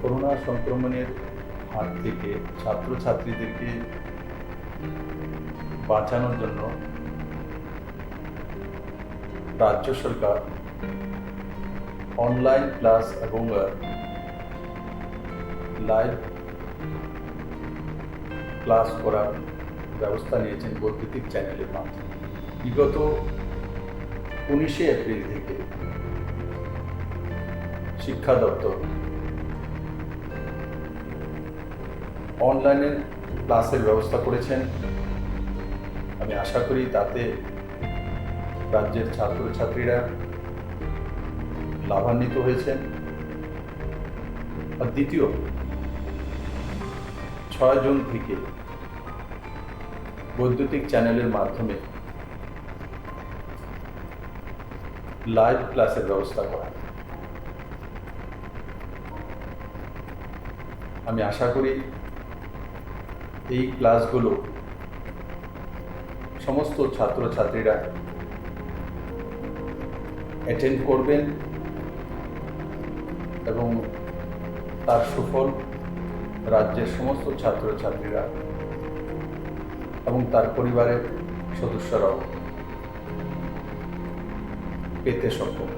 Corona সংক্রমণের হাত থেকে ছাত্রছাত্রীদেরকে বাঁচানোর জন্য রাজ্য সরকার অনলাইন ক্লাস এবং লাইভ ক্লাস করার ব্যবস্থা নিয়েছেন বৈদ্যুতিক চ্যানেলের মাধ্যমে। বিগত 19শে এপ্রিল থেকে শিক্ষা দপ্তর অনলাইনে ক্লাসের ব্যবস্থা করেছেন। আমি আশা করি তাতে রাজ্যের ছাত্রছাত্রীরা লাভান্বিত হয়েছেন। আর দ্বিতীয় 6 জুন থেকে বৈদ্যুতিক চ্যানেলের মাধ্যমে লাইভ ক্লাসের ব্যবস্থা করা। আমি আশা করি এই ক্লাসগুলো সমস্ত ছাত্রছাত্রীরা অ্যাটেন্ড করবেন এবং তার সুফল রাজ্যের সমস্ত ছাত্রছাত্রীরা এবং তার পরিবারের সদস্যরাও পেতে সক্ষম।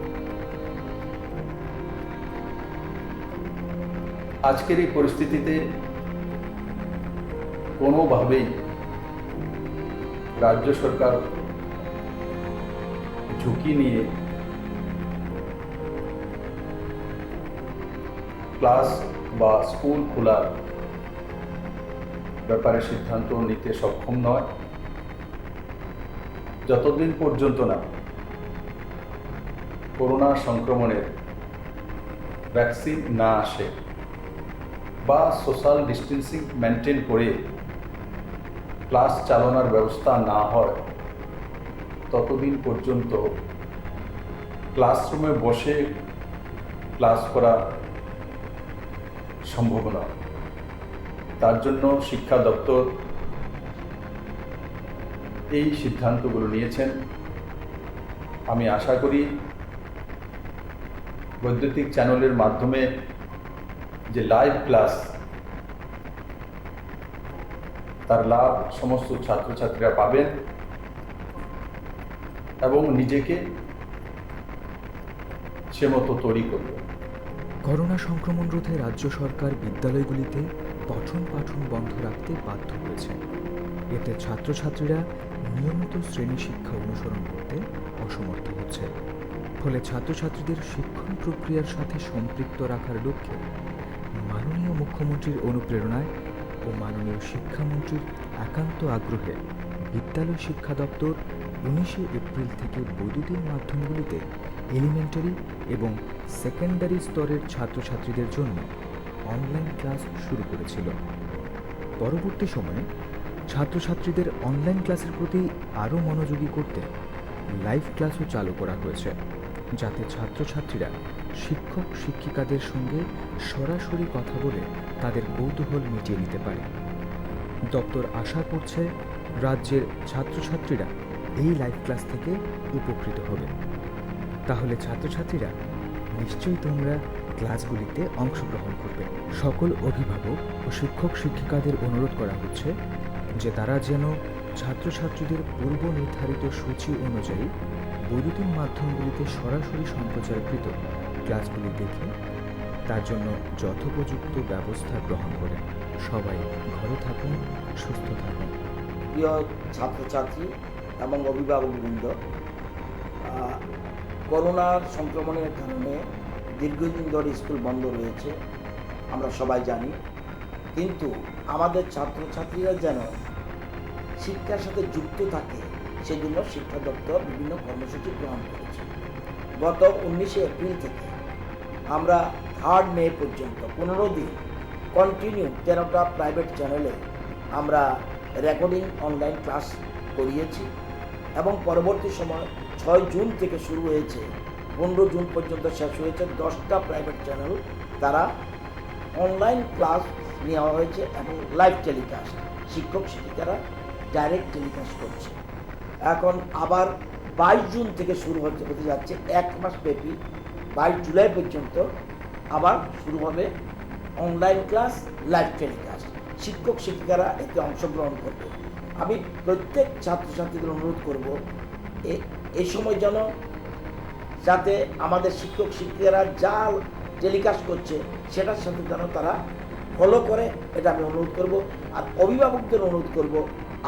আজকের এই পরিস্থিতিতে কোনোভাবেই রাজ্য সরকার ঝুঁকি নিয়ে ক্লাস বা স্কুল খোলার ব্যাপারে সিদ্ধান্ত নিতে সক্ষম নয় যতদিন পর্যন্ত না করোনা সংক্রমণের ভ্যাকসিন না আসে বা সোশ্যাল ডিস্টেন্সিং মেনটেন করে ক্লাস চালানোর ব্যবস্থা না হয় ততদিন পর্যন্ত ক্লাসরুমে বসে ক্লাস করা সম্ভব নয়। তার জন্য শিক্ষা দপ্তর এই সিদ্ধান্তগুলো নিয়েছেন। আমি আশা করি বৈদ্যুতিক চ্যানেলের মাধ্যমে যে লাইভ ক্লাস তার লাভ সমস্ত ছাত্রছাত্রীরা পাবেন এবং নিজেকে সে মতো তৈরি করবে। করোনা সংক্রমণ রোধে রাজ্য সরকার বিদ্যালয়গুলিতে পঠন পাঠন বন্ধ রাখতে বাধ্য হয়েছে। এতে ছাত্রছাত্রীরা নিয়মিত শ্রেণী শিক্ষা অনুসরণ করতে অসমর্থ হচ্ছে। ফলে ছাত্রছাত্রীদের শিক্ষণ প্রক্রিয়ার সাথে সম্পৃক্ত রাখার লক্ষ্যে মাননীয় মুখ্যমন্ত্রীর অনুপ্রেরণায় ও মাননীয় শিক্ষামন্ত্রীর একান্ত আগ্রহে বিদ্যালয় শিক্ষা দপ্তর 19শে এপ্রিল থেকে বৈদ্যুতিক মাধ্যমগুলিতে এলিমেন্টারি এবং সেকেন্ডারি স্তরের ছাত্রছাত্রীদের জন্য অনলাইন ক্লাস শুরু করেছিল। পরবর্তী সময়ে ছাত্রছাত্রীদের অনলাইন ক্লাসের প্রতি আরও মনোযোগী করতে লাইভ ক্লাসও চালু করা হয়েছে, যাতে ছাত্রছাত্রীরা শিক্ষক শিক্ষিকাদের সঙ্গে সরাসরি কথা বলে তাদের কৌতূহল মিটিয়ে নিতে পারে। দপ্তর আশা করছে রাজ্যের ছাত্রছাত্রীরা এই লাইভ ক্লাস থেকে উপকৃত হবে। তাহলে ছাত্রছাত্রীরা নিশ্চয়ই তোমরা ক্লাসগুলিতে অংশগ্রহণ করবে। সকল অভিভাবক ও শিক্ষক শিক্ষিকাদের অনুরোধ করা হচ্ছে যে তারা যেন ছাত্রছাত্রীদের পূর্ব নির্ধারিত সূচি অনুযায়ী বৈদ্যুতিক মাধ্যমগুলিতে সরাসরি সম্প্রচারকৃত ক্লাসগুলি দেখে তার জন্য যথোপযুক্ত ব্যবস্থা গ্রহণ করেন। সবাই ঘরে থাকুন, সুস্থ থাকুন। প্রিয় ছাত্রছাত্রী এবং অভিভাবকবৃন্দ, করোনার সংক্রমণের কারণে দীর্ঘদিন ধরে স্কুল বন্ধ রয়েছে, আমরা সবাই জানি। কিন্তু আমাদের ছাত্রছাত্রীরা যেন শিক্ষার সাথে যুক্ত থাকে সেজন্য শিক্ষা দপ্তর বিভিন্ন কর্মসূচি গ্রহণ করেছে। গত 19শে এপ্রিল থেকে আমরা 3 মে পর্যন্ত 15 দিন কন্টিনিউ 13টা প্রাইভেট চ্যানেলে আমরা রেকর্ডিং অনলাইন ক্লাস করিয়েছি এবং পরবর্তী সময় 6 জুন থেকে শুরু হয়েছে, 15 জুন পর্যন্ত শেষ হয়েছে 10টা প্রাইভেট চ্যানেল তারা অনলাইন ক্লাস নেওয়া হয়েছে এবং লাইভ টেলিকাস্ট শিক্ষক শিক্ষিকারা ডাইরেক্ট টেলিকাস্ট করছে। এখন আবার 22 জুন থেকে শুরু হতে যাচ্ছে, 1 মাস ব্যাপী 22 জুলাই পর্যন্ত আবার শুরু হবে অনলাইন ক্লাস, লাইভ টেলিকাস্ট। শিক্ষক শিক্ষিকারা এতে অংশগ্রহণ করবে। আমি প্রত্যেক ছাত্রছাত্রীদের অনুরোধ করব এই সময় যেন যাতে আমাদের শিক্ষক শিক্ষিকারা যা টেলিকাস্ট করছে সেটার সাথে যেন তারা ফলো করে, এটা আমি অনুরোধ করব। আর অভিভাবকদের অনুরোধ করব,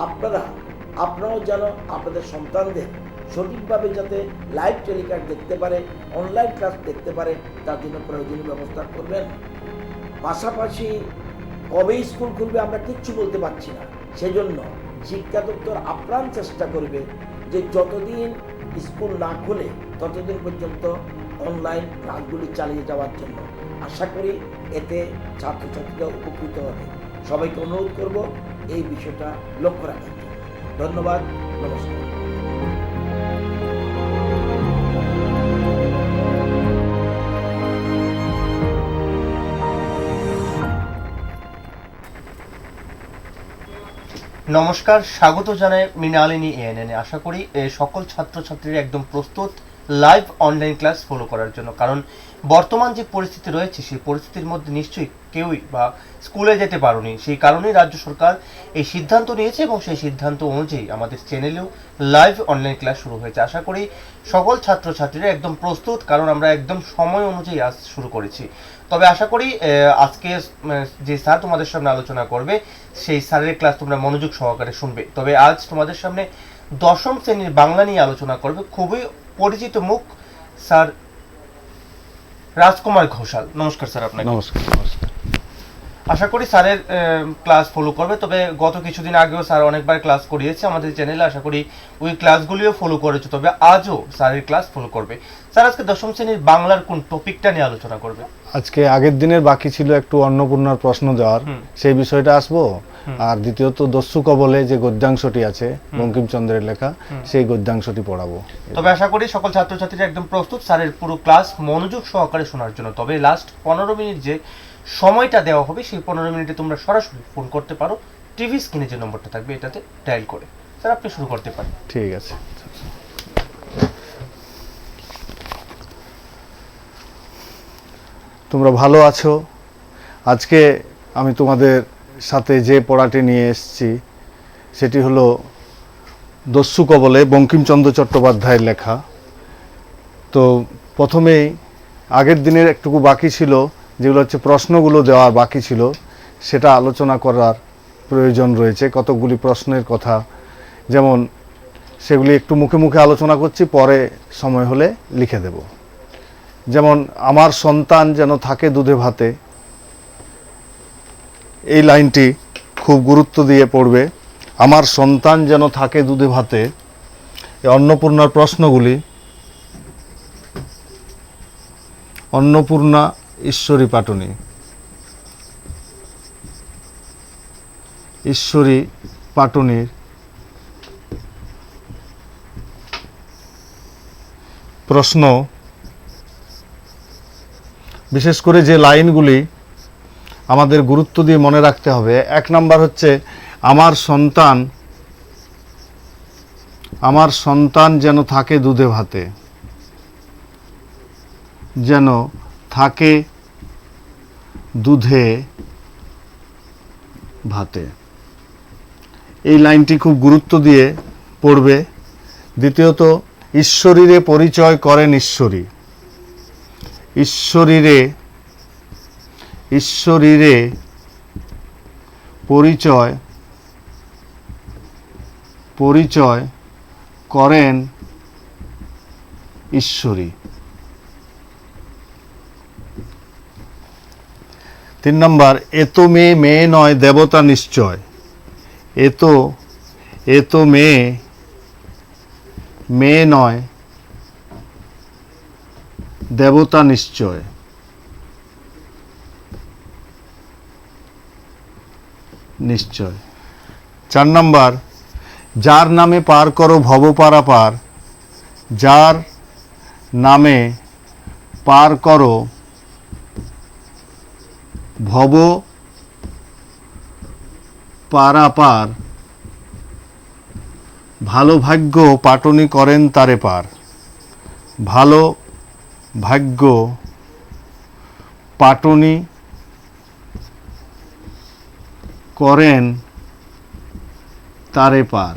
আপনারাও যেন আপনাদের সন্তানদের সঠিকভাবে যাতে লাইভ টেলিকাস্ট দেখতে পারে, অনলাইন ক্লাস দেখতে পারে, তার জন্য প্রয়োজনীয় ব্যবস্থা করবেন। পাশাপাশি কবে স্কুল খুলবে আমরা কিচ্ছু বলতে পারছি না, সেজন্য শিক্ষা দপ্তর আপ্রাণ চেষ্টা করবে যে যতদিন স্কুল না খুলে ততদিন পর্যন্ত অনলাইন ক্লাসগুলি চালিয়ে যাওয়ার জন্য। আশা করি এতে ছাত্রছাত্রীরা উপকৃত হবে। সবাইকে অনুরোধ করব এই বিষয়টা লক্ষ্য রাখার জন্য। ধন্যবাদ, নমস্কার। নমস্কার, স্বাগত জানাই মৃণালিনী এএনএন। আশা করি সকল ছাত্রছাত্রীরা একদম প্রস্তুত লাইভ অনলাইন ক্লাস ফলো করার জন্য। কারণ বর্তমান যে পরিস্থিতি রয়েছে সেই পরিস্থিতির মধ্যে নিশ্চয়ই কেউই বা স্কুলে যেতে পারেনি, সেই কারণেই রাজ্য সরকার এই সিদ্ধান্ত নিয়েছে এবং সেই সিদ্ধান্ত অনুযায়ী আমাদের চ্যানেলেও লাইভ অনলাইন ক্লাস শুরু হয়েছে। আশা করি সকল ছাত্রছাত্রীরা একদম প্রস্তুত, কারণ আমরা একদম সময় অনুযায়ী আজ শুরু করেছি। তবে আশা করি আজকে যে স্যার তোমাদের সামনে আলোচনা করবে সেই স্যারের ক্লাস তোমরা মনোযোগ সহকারে শুনবে। তবে আজ তোমাদের সামনে দশম শ্রেণীর বাংলা নিয়ে আলোচনা করবে খুবই পরিচিত মুখ স্যার রাজকুমার ঘোষাল। নমস্কার স্যার আপনাকে। নমস্কার। আশা করি স্যারের ক্লাস ফলো করবে। তবে গত কিছুদিন আগেও স্যার অনেকবার ক্লাস করিয়েছে আমাদের চ্যানেলে, আশা করি ওই ক্লাসগুলিও ফলো করেছে। তবে আজও স্যারের ক্লাস ফলো করবে। স্যার আজকে দশম শ্রেণীর বাংলার কোন টপিকটা নিয়ে আলোচনা করবে? আজকে আগের দিনের বাকি ছিল একটু অন্নপূর্ণার প্রশ্ন দেওয়ার, সেই বিষয়টা আসবো। আর দ্বিতীয়ত দস্যু কবলে যে গদ্যাংশটি আছে বঙ্কিমচন্দ্রের লেখা, সেই গদ্যাংশটি পড়াবো। তবে আশা করি সকল ছাত্রছাত্রীরা একদম প্রস্তুত স্যারের পুরো ক্লাস মনোযোগ সহকারে শোনার জন্য। তবে লাস্ট 15 মিনিট যে সময়টা দেওয়া হবে সেই 15 মিনিটে তোমরা সরাসরি ফোন করতে পারো। টিভি স্ক্রিনে যে নম্বরটা থাকবে এটাতে ডায়াল করে। স্যার আপনি শুরু করতে পারেন। ঠিক আছে। তোমরা ভালো আছো? আজকে আমি তোমাদের সাথে যে পড়াটি নিয়ে এসেছি সেটি হলো দস্যু কবলে বঙ্কিমচন্দ্র চট্টোপাধ্যায়ের লেখা। তো প্রথমেই আগের দিনের একটুকু বাকি ছিল, যেগুলো হচ্ছে প্রশ্নগুলো দেওয়ার বাকি ছিল, সেটা আলোচনা করার প্রয়োজন রয়েছে। কতকগুলি প্রশ্নের কথা, যেমন সেগুলি একটু মুখে মুখে আলোচনা করছি, পরে সময় হলে লিখে দেব। যেমন আমার সন্তান যেন থাকে দুধে ভাতে, এই লাইনটি খুব গুরুত্ব দিয়ে পড়বে। আমার সন্তান যেন থাকে দুধে ভাতে। এই অন্নপূর্ণার প্রশ্নগুলি, অন্নপূর্ণা ঈশ্বরী পাটনি, ঈশ্বরী পাটনির প্রশ্ন, বিশেষ করে যে লাইনগুলি আমাদের গুরুত্ব দিয়ে মনে রাখতে হবে। 1 নাম্বার হচ্ছে আমার সন্তান যেন থাকে দুধে ভাতে, যেন থাকে দুধে ভাতে। এই লাইনটি খুব গুরুত্ব দিয়ে পড়বে। দ্বিতীয়ত ঈশ্বরীরে পরিচয় করেন ঈশ্বরী, ঈশ্বরীরে পরিচয় করেন ঈশ্বরী। 3 নম্বর এত মেয়ে নয় দেবতা নিশ্চয়, এত মেয়ে নয় দেবতা নিশ্চয়। নিশ্চয়। 4 নম্বর যার নামে পার করো ভব পারাপার, যার নামে পার করো ভব পারাপার, ভালো ভাগ্য পাটনি করেন তারে পার, ভালো ভাগ্য পাটনি করেন তারে পার।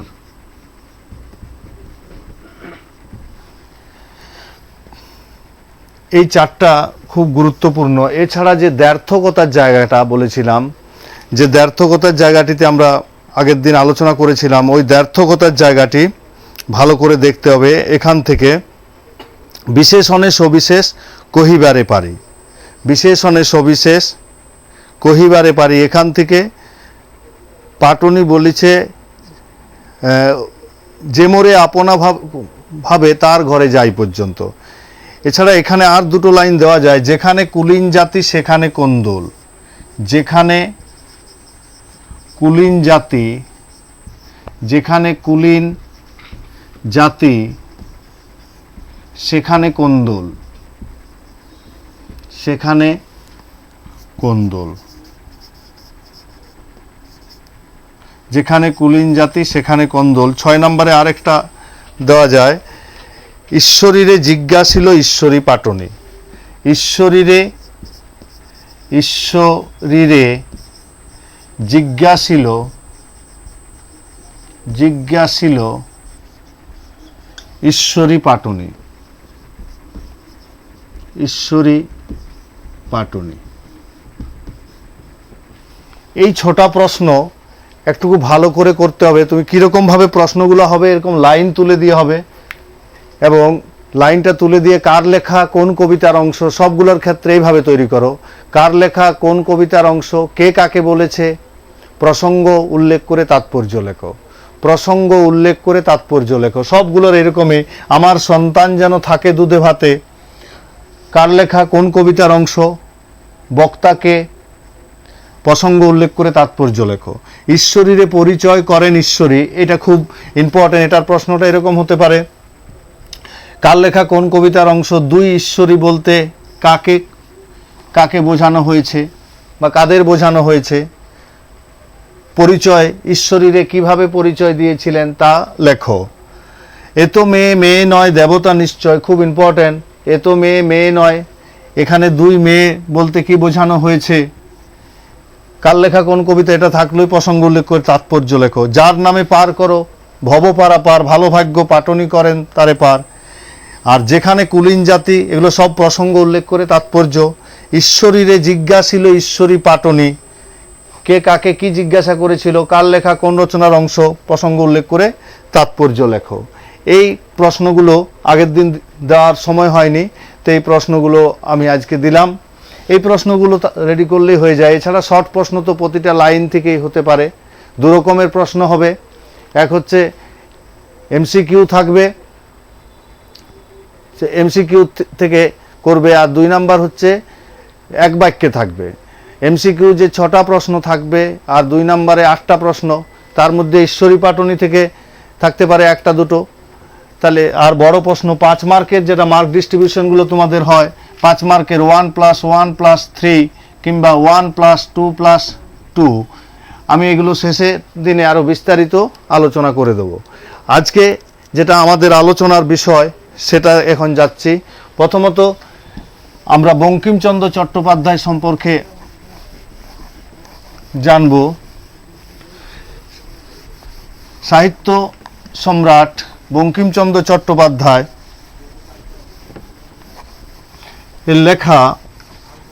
এই চারটা খুব গুরুত্বপূর্ণ। এছাড়া যে দ্ব্যর্থকতার জায়গাটা বলেছিলাম, যে দ্ব্যর্থকতার জায়গাটিতে আমরা আগের দিন আলোচনা করেছিলাম, ওই দ্ব্যর্থকতার জায়গাটি ভালো করে দেখতে হবে। এখান থেকে বিশেষণে সবিশেষ কহিবারে পারি, বিশেষণে সবিশেষ কহিবারে পারি, এখান থেকে পাটনি বলিছে যে মোরে আপনা ভাবে তার ঘরে যাই পর্যন্ত। এছাড়া এখানে আর দুটো লাইন দেওয়া যায়, যেখানে কুলীন জাতি সেখানে কোন্দল, যেখানে কুলীন জাতি, যেখানে কুলীন জাতি সেখানে কোন্দল, সেখানে কোন্দল, যেখানে কুলীন জাতি সেখানে কোন্দল। 6 নম্বরে আরেকটা দেওয়া যায়, ঈশ্বরীরে জিজ্ঞাসিল ঈশ্বরী পাটনি, ঈশ্বরীরে ঈশ্বরীরে জিজ্ঞাসিল জিজ্ঞাসিল ঈশ্বরী পাটনি, ঈশ্বরী পাটনি। এই ছোটা প্রশ্ন একটুকু ভালো করে করতে হবে। তুমি কীরকম ভাবে প্রশ্নগুলো হবে, এরকম লাইন তুলে দিয়ে হবে, এবং লাইনটা তুলে দিয়ে কার লেখা কোন কবিতার অংশ, সবগুলোর ক্ষেত্রে এইভাবে তৈরি করো। কার লেখা কোন কবিতার অংশ, কে কাকে বলেছে, প্রসঙ্গ উল্লেখ করে তাৎপর্য লেখো, প্রসঙ্গ উল্লেখ করে তাৎপর্য লেখো। সবগুলোর এরকমই, আমার সন্তান যেন থাকে দুধে ভাতে, কার লেখা কোন কবিতার অংশ, বক্তাকে, প্রসঙ্গ উল্লেখ করে তাৎপর্য লেখো। ঈশ্বরীরে পরিচয় করেন ঈশ্বরী, এটা খুব ইম্পর্টেন্ট। এটার প্রশ্নটা এরকম হতে পারে, কার লেখা কোন কবিতার অংশ, দুই ঈশ্বরী বলতে কাকে কাকে বোঝানো হয়েছে বা কাদের বোঝানো হয়েছে, পরিচয় ঈশ্বরীরে কিভাবে পরিচয় দিয়েছিলেন তা লেখো। এ তো মেয়ে মেয়ে নয় দেবতা নিশ্চয়, খুব ইম্পর্টেন্ট। এ তো মেয়ে মেয়ে নয়, এখানে দুই মেয়ে বলতে কি বোঝানো হয়েছে, কার লেখা কোন কবিতা, এটা থাকলেই প্রসঙ্গ উল্লেখ করে তাৎপর্য লেখো। যার নামে পার করো ভব পারা পার, ভালো ভাগ্য পাটনি করেন তারে পার। আর যেখানে কুলীন জাতি, এগুলো সব প্রসঙ্গ উল্লেখ করে তাৎপর্য। ঈশ্বরীরে জিজ্ঞাসিল ঈশ্বরী পাটনি, কে কাকে কি জিজ্ঞাসা করেছিল, কার লেখা কোন রচনার অংশ, প্রসঙ্গ উল্লেখ করে তাৎপর্য লেখো। এই প্রশ্নগুলো আগের দিন দেওয়ার সময় হয়নি, তো এই প্রশ্নগুলো আমি আজকে দিলাম। এই প্রশ্নগুলো রেডি করলেই হয়ে যায়। এছাড়া শর্ট প্রশ্ন তো প্রতিটা লাইন থেকেই হতে পারে। দু রকমের প্রশ্ন হবে, এক হচ্ছে এমসিকিউ থাকবে, সে এমসিকিউ থেকে করবে, আর 2 নাম্বার হচ্ছে এক বাক্যে থাকবে। এমসিকিউ যে 6টা প্রশ্ন থাকবে আর 2 নম্বরে 8টা প্রশ্ন, তার মধ্যে ঈশ্বরী পাটনি থেকে থাকতে পারে 1টা 2টো। তাহলে আর বড় প্রশ্ন 5 মার্কের, যেটা মার্ক ডিস্ট্রিবিউশনগুলো তোমাদের হয় 5 মার্কের 1+1+3 কিংবা 1+2+2, আমি এগুলো শেষে দিনে আরও বিস্তারিত আলোচনা করে দেব। আজকে যেটা আমাদের আলোচনার বিষয় সেটা এখন যাচ্ছি। প্রথমত আমরা বঙ্কিমচন্দ্র চট্টোপাধ্যায় সম্পর্কে জানব। সাহিত্য সম্রাট বঙ্কিমচন্দ্র চট্টোপাধ্যায় এর লেখা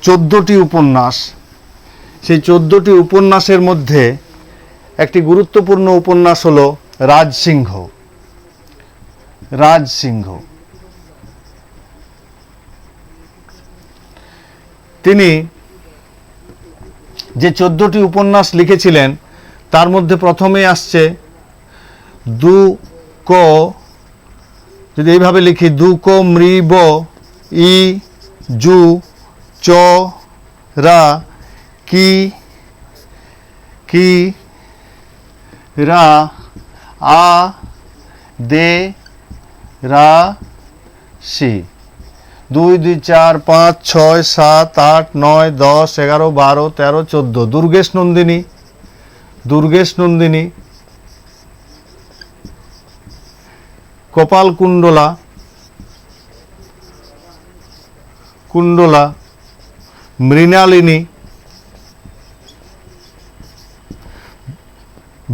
14টি উপন্যাস। সেই 14টি উপন্যাসের মধ্যে একটি গুরুত্বপূর্ণ উপন্যাস হলো রাজসিংহ। রাজসিংহ তিনি যে 14টি উপন্যাস লিখেছিলেন তার মধ্যে প্রথমে আসছে দুক, যদি এইভাবে লিখি, দুক মৃব ই জু চ রা কি কি রা আ দে রা সি। 2 2 4 5 6 7 8 9 10 11 12 13 14। দুর্গেশ নন্দিনী, দুর্গেশ নন্দিনী, কপাল কুণ্ডলা, কুণ্ডলা, মৃণালিনী,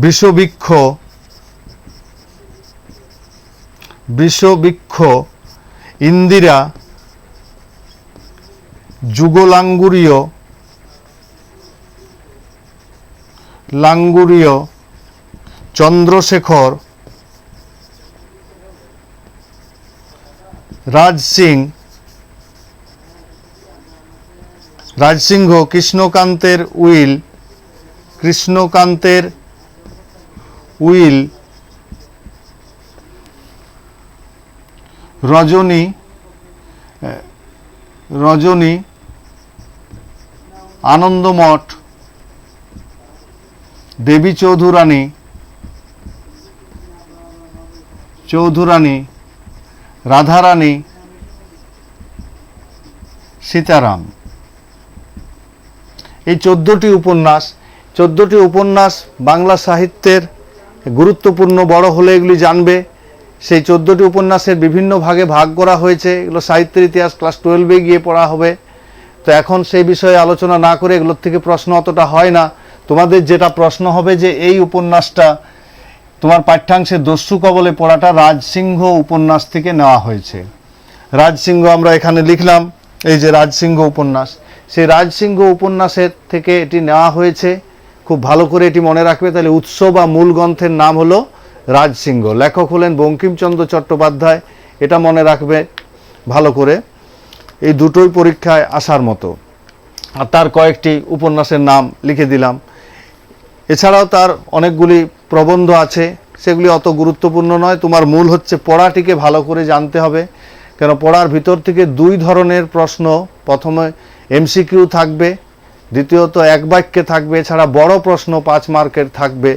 বিষবৃক্ষ ইন্দিরা লাঙ্গুরীয় চন্দ্রশেখর রাজসিংহ কৃষ্ণকান্তের উইল রজনী আনন্দমঠ দেবী চৌধুরানী রাধারানী সীতারাম। এই 14টি উপন্যাস বাংলা সাহিত্যের গুরুত্বপূর্ণ, বড় হলে এগুলি জানবে। সেই 14টি উপন্যাসের বিভিন্ন ভাগে ভাগ করা হয়েছে। এগুলো সাহিত্যের ইতিহাস ক্লাস 12-এ গিয়ে পড়া হবে। তো এখন সেই বিষয়ে আলোচনা না করে, এগুলোর থেকে প্রশ্ন অতটা হয় না। তোমাদের যেটা প্রশ্ন হবে যে এই উপন্যাসটা তোমার পাঠ্যাংশে দস্যু কবলে পড়াটা রাজসিংহ উপন্যাস থেকে নেওয়া হয়েছে। রাজসিংহ আমরা এখানে লিখলাম, এই যে রাজসিংহ উপন্যাস, সেই রাজসিংহ উপন্যাসের থেকে এটি নেওয়া হয়েছে। খুব ভালো করে এটি মনে রাখবে। তাহলে উৎস বা মূল গ্রন্থের নাম হলো রাজসিংহ, লেখক হলেন বঙ্কিমচন্দ্র চট্টোপাধ্যায়। এটা মনে রাখবে ভালো করে। এই দুটোই পরীক্ষায় আসার মতো। আর তার কয়েকটি উপন্যাসের নাম লিখে দিলাম। এছাড়াও তার অনেকগুলি প্রবন্ধ আছে, সেগুলি অত গুরুত্বপূর্ণ নয়। তোমার মূল হচ্ছে পড়াটিকে ভালো করে জানতে হবে। কেন পড়ার ভিতর থেকে 2 ধরনের প্রশ্ন, প্রথমে এমসিকিউ থাকবে, দ্বিতীয়ত এক বাক্যে থাকবে, এছাড়া বড় প্রশ্ন 5 মার্কের থাকবে।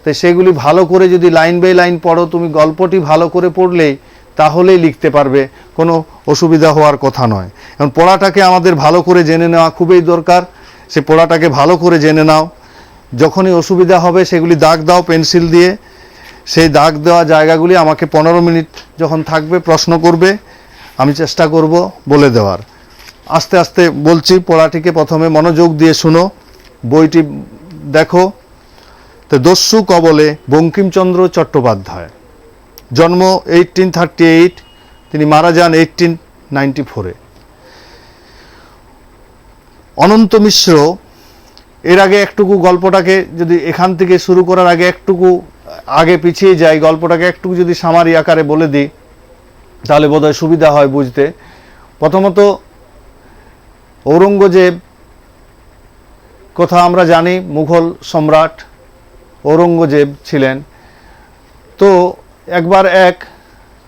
তাই সেগুলি ভালো করে যদি লাইন বাই লাইন পড়ো, তুমি গল্পটি ভালো করে পড়লেই তাহলেই লিখতে পারবে, কোনো অসুবিধা হওয়ার কথা নয়। এখন পড়াটাকে আমাদের ভালো করে জেনে নেওয়া খুবই দরকার। সে পড়াটাকে ভালো করে জেনে নাও। যখনই অসুবিধা হবে সেগুলি দাগ দাও পেন্সিল দিয়ে। সেই দাগ দেওয়া জায়গাগুলি আমাকে 15 মিনিট যখন থাকবে প্রশ্ন করবে, আমি চেষ্টা করব বলে দেওয়ার। আস্তে আস্তে বলছি, পড়াটিকে প্রথমে মনোযোগ দিয়ে শুনো, বইটি দেখো। তো দস্যু কবলে বঙ্কিমচন্দ্র চট্টোপাধ্যায়, জন্ম 1838, তিনি মারা যান 1894-এ। অনন্ত মিশ্র, এর আগে একটুকু গল্পটাকে যদি এখান থেকে শুরু করার আগে একটুকু আগে পিছিয়ে যাই, গল্পটাকে একটু যদি সামারি আকারে বলে দিই তাহলে বোধহয় সুবিধা হয় বুঝতে। প্রথমত ঔরঙ্গজেব কথা আমরা জানি, মুঘল সম্রাট ঔরঙ্গজেব ছিলেন। তো একবার এক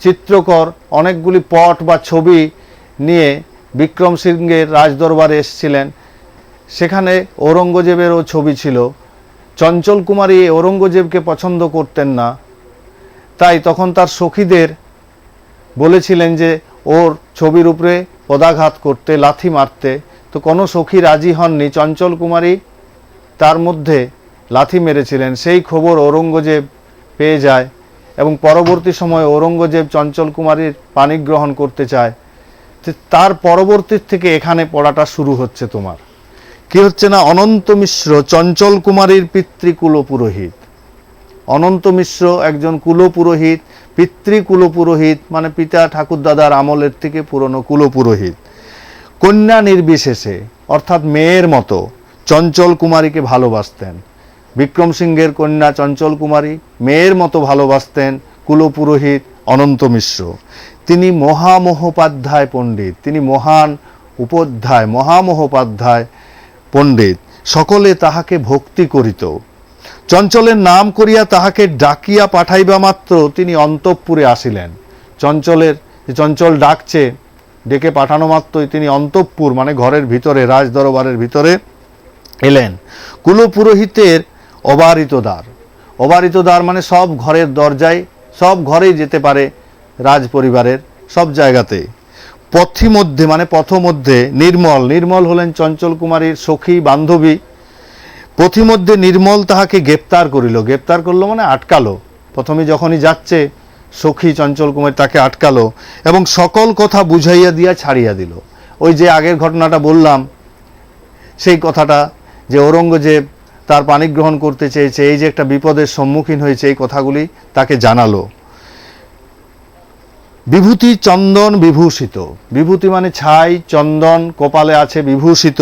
চিত্রকর অনেকগুলি পট বা ছবি নিয়ে বিক্রম সিংহের রাজদরবারে এসেছিলেন। সেখানে ঔরঙ্গজেবেরও ছবি ছিল। চঞ্চল কুমারী ঔরঙ্গজেবকে পছন্দ করতেন না, তাই তখন তার সখীদের বলেছিলেন যে ওর ছবির উপরে পদাঘাত করতে, লাথি মারতে। তো কোনো সখী রাজি হননি। চঞ্চল কুমারী তার মধ্যে লাথি মেরেছিলেন। সেই খবর ঔরঙ্গজেব পেয়ে যায় এবং পরবর্তী সময়ে ঔরঙ্গজেব চঞ্চল কুমারীর পাণিগ্রহণ করতে চায়। তার পরবর্তী থেকে এখানে পড়াটা শুরু হচ্ছে। তোমার কি হচ্ছে না, অনন্ত মিশ্র চঞ্চল কুমারীর পিতৃকুলপুরোহিত। অনন্ত মিশ্র একজন কুলপুরোহিত, পিতৃকুলপুরোহিত মানে পিতা ঠাকুরদাদার আমলের থেকে পুরনো কুলপুরোহিত। কন্যা নির্বিশেষে অর্থাৎ মেয়ের মতো চঞ্চল কুমারীকে ভালোবাসতেন। বিক্রম সিংহের কন্যা চঞ্চল কুমারী মেয়ের মতো ভালোবাসতেন কুলপুরোহিত অনন্ত মিশ্র। তিনি মহামহোপাধ্যায় পণ্ডিত, তিনি মহান উপাধ্যায়, মহামহোপাধ্যায় পণ্ডিত। সকলে তাহাকে ভক্তি করিত। চঞ্চলের নাম করিয়া তাহাকে ডাকিয়া পাঠাইবা মাত্র তিনি অন্তঃপুরে আসিলেন। চঞ্চল ডাকছে, ডেকে পাঠানো মাত্রই তিনি অন্তঃপুর মানে ঘরের ভিতরে, রাজদরবারের ভিতরে এলেন। কুলপুরোহিতের অবারিত দ্বার, অবারিত দ্বার মানে সব ঘরের দরজায়, সব ঘরেই যেতে পারে রাজ পরিবারের সব জায়গাতে। পথিমধ্যে মানে পথমধ্যে নির্মল, নির্মল হলেন চঞ্চল কুমারীর সখী বান্ধবী। পথিমধ্যে নির্মল তাহাকে গ্রেপ্তার করিল। গ্রেপ্তার করলো মানে আটকালো। প্রথমে যখনই যাচ্ছে সখী চঞ্চল কুমারী তাকে আটকালো এবং সকল কথা বুঝাইয়া দিয়া ছাড়িয়া দিল। ওই যে আগের ঘটনাটা বললাম সেই কথাটা, যে ঔরঙ্গজেব তার পানি গ্রহণ করতে চেয়েছে, এই যে একটা বিপদের সম্মুখীন হয়েছে, এই কথাগুলি তাকে জানালো। বিভূতি চন্দন বিভূষিত, বিভূতি মানে ছাই, চন্দন কপালে আছে, বিভূষিত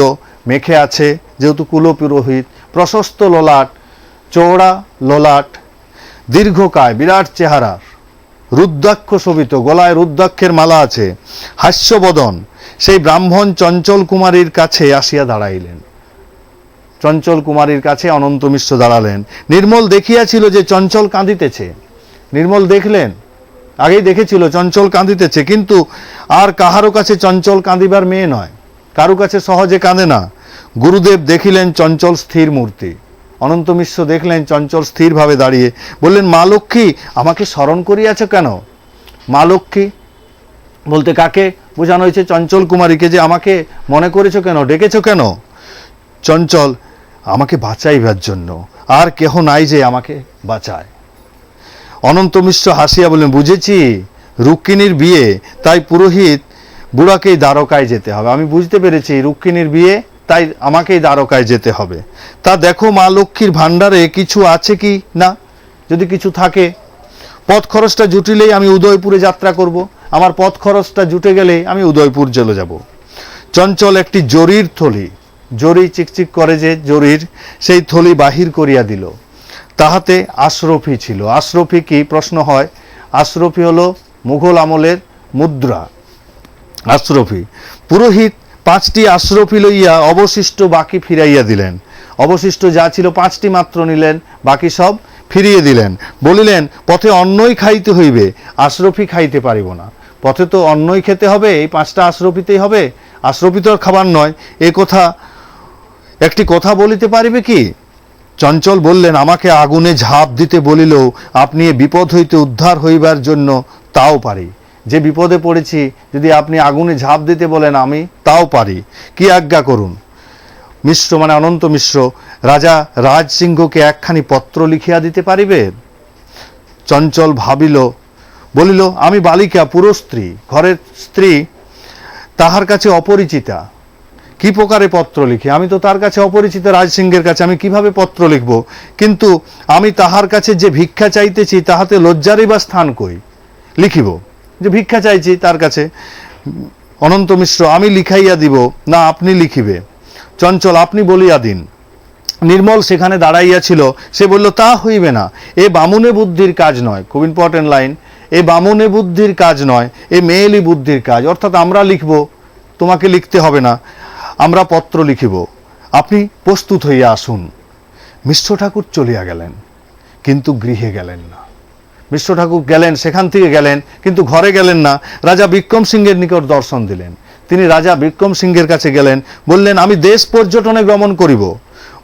মেখে আছে, যেহেতু কুলপুরোহিত, প্রশস্ত ললাট, চওড়া ললাট, দীর্ঘকায়, বিরাট চেহারার, রুদ্রাক্ষ শোভিত, গলায় রুদ্রাক্ষের মালা আছে, হাস্যবদন, সেই ব্রাহ্মণ চঞ্চল কুমারীর কাছে আসিয়া দাঁড়াইলেন। চঞ্চল কুমারীর কাছে অনন্ত মিশ্র দাঁড়ালেন। নির্মল দেখিয়াছিল যে চঞ্চল কাঁদিতেছে, নির্মল দেখলেন, আগেই দেখেছিল চঞ্চল কাঁদিতেছে, কিন্তু আর কাহারও কাছে চঞ্চল কাঁদিবার মেয়ে নয়, কারো কাছে সহজে কাঁদে না। গুরুদেব দেখিলেন চঞ্চল স্থির মূর্তি, অনন্ত মিশ্র দেখলেন চঞ্চল স্থিরভাবে দাঁড়িয়ে, বললেন, মা লক্ষ্মী আমাকে স্মরণ করিয়াছ কেন? মা লক্ষ্মী বলতে কাকে বোঝানো হয়েছে? চঞ্চল কুমারীকে, যে আমাকে মনে করেছ কেন, ডেকেছ কেন? চঞ্চল, আমাকে বাঁচাইবার জন্য, আর কেহ নাই যে আমাকে বাঁচায়। অনন্ত মিশ্র হাসিয়া বললেন, বুঝেছি, রুক্মিণীর বিয়ে, তাই পুরোহিত বুড়াকেই দ্বারকায় যেতে হবে। আমি বুঝতে পেরেছি, রুক্মিণীর বিয়ে, তাই আমাকেই দ্বারকায় যেতে হবে। তা দেখো মা লক্ষ্মীর ভাণ্ডারে কিছু আছে কি না, যদি কিছু থাকে, পথ খরচটা জুটিলেই আমি উদয়পুরে যাত্রা করব, আমার পথ খরচটা জুটে গেলেই আমি উদয়পুর চলে যাব। চঞ্চল একটি জরির থলি, জরি চিকচিক করে যে জরির, সেই থলি বাহির করিয়া দিল। তাহাতে আশরফি ছিল। আশরফি কি প্রশ্ন হয়? আশরফি হলো মুঘল আমলের মুদ্রা, আশরফি। পুরোহিত 5টি আশরফি লইয়া অবশিষ্ট বাকি ফিরাইয়া দিলেন। অবশিষ্ট যা ছিল 5টি মাত্র নিলেন, বাকি সব ফিরিয়ে দিলেন। বলিলেন, পথে অন্নই খাইতে হইবে, আশরফি খাইতে পারিব না। পথে তো অন্নই খেতে হবে, এই 5টা আশরফিতেই হবে, আশরফি তো আর খাবার নয়। এ কথা একটি কথা বলিতে পারিবে কি? চঞ্চল বললেন, আমাকে আগুনে ঝাঁপ দিতে বলিলেও আপনি এ বিপদ হইতে উদ্ধার হইবার জন্য তাও পারি। যে বিপদে পড়েছি, যদি আপনি আগুনে ঝাঁপ দিতে বলেন, আমি তাও পারি, কি আজ্ঞা করুন। মিশ্র মানে অনন্ত মিশ্র, রাজা রাজসিংহকে একখানি পত্র লিখিয়া দিতে পারিবে? চঞ্চল ভাবিল, বলিল, আমি বালিকা, পুরস্ত্রী, ঘরের স্ত্রী, তাহার কাছে অপরিচিতা, কি প্রকারে পত্র লিখি? আমি তো তার কাছে অপরিচিত, রাজসিংহের কাছে, আমি কিভাবে পত্র লিখব? কিন্তু আমি তাহার কাছে যে ভিক্ষা চাইতেছি, তাহাতে লজ্জারই বা স্থান কই? লিখিব যে ভিক্ষা চাইছি তার কাছে। অনন্ত মিশ্র, আমি লিখাইয়া দিব না আপনি লিখিবে? চঞ্চল, আপনি বলিয়া দিন। নির্মল সেখানে দাঁড়াইয়াছিল, সে বলল, তা হইবে না, এ বামুনে বুদ্ধির কাজ নয়। খুব ইম্পর্টেন্ট লাইন, এ বামুনে বুদ্ধির কাজ নয়, এ মেয়েলি বুদ্ধির কাজ। অর্থাৎ আমরা লিখব, তোমাকে লিখতে হবে না, আমরা পত্র লিখিব, আপনি প্রস্তুত হইয়া আসুন। মিশ্র ঠাকুর চলিয়া গেলেন, কিন্তু গৃহে গেলেন না। মিশ্র ঠাকুর গেলেন, সেখান থেকে গেলেন, কিন্তু ঘরে গেলেন না। রাজা বিক্রম সিংহের নিকট দর্শন দিলেন। তিনি রাজা বিক্রম সিংহের কাছে গেলেন, বললেন, আমি দেশ পর্যটনে গমন করিব,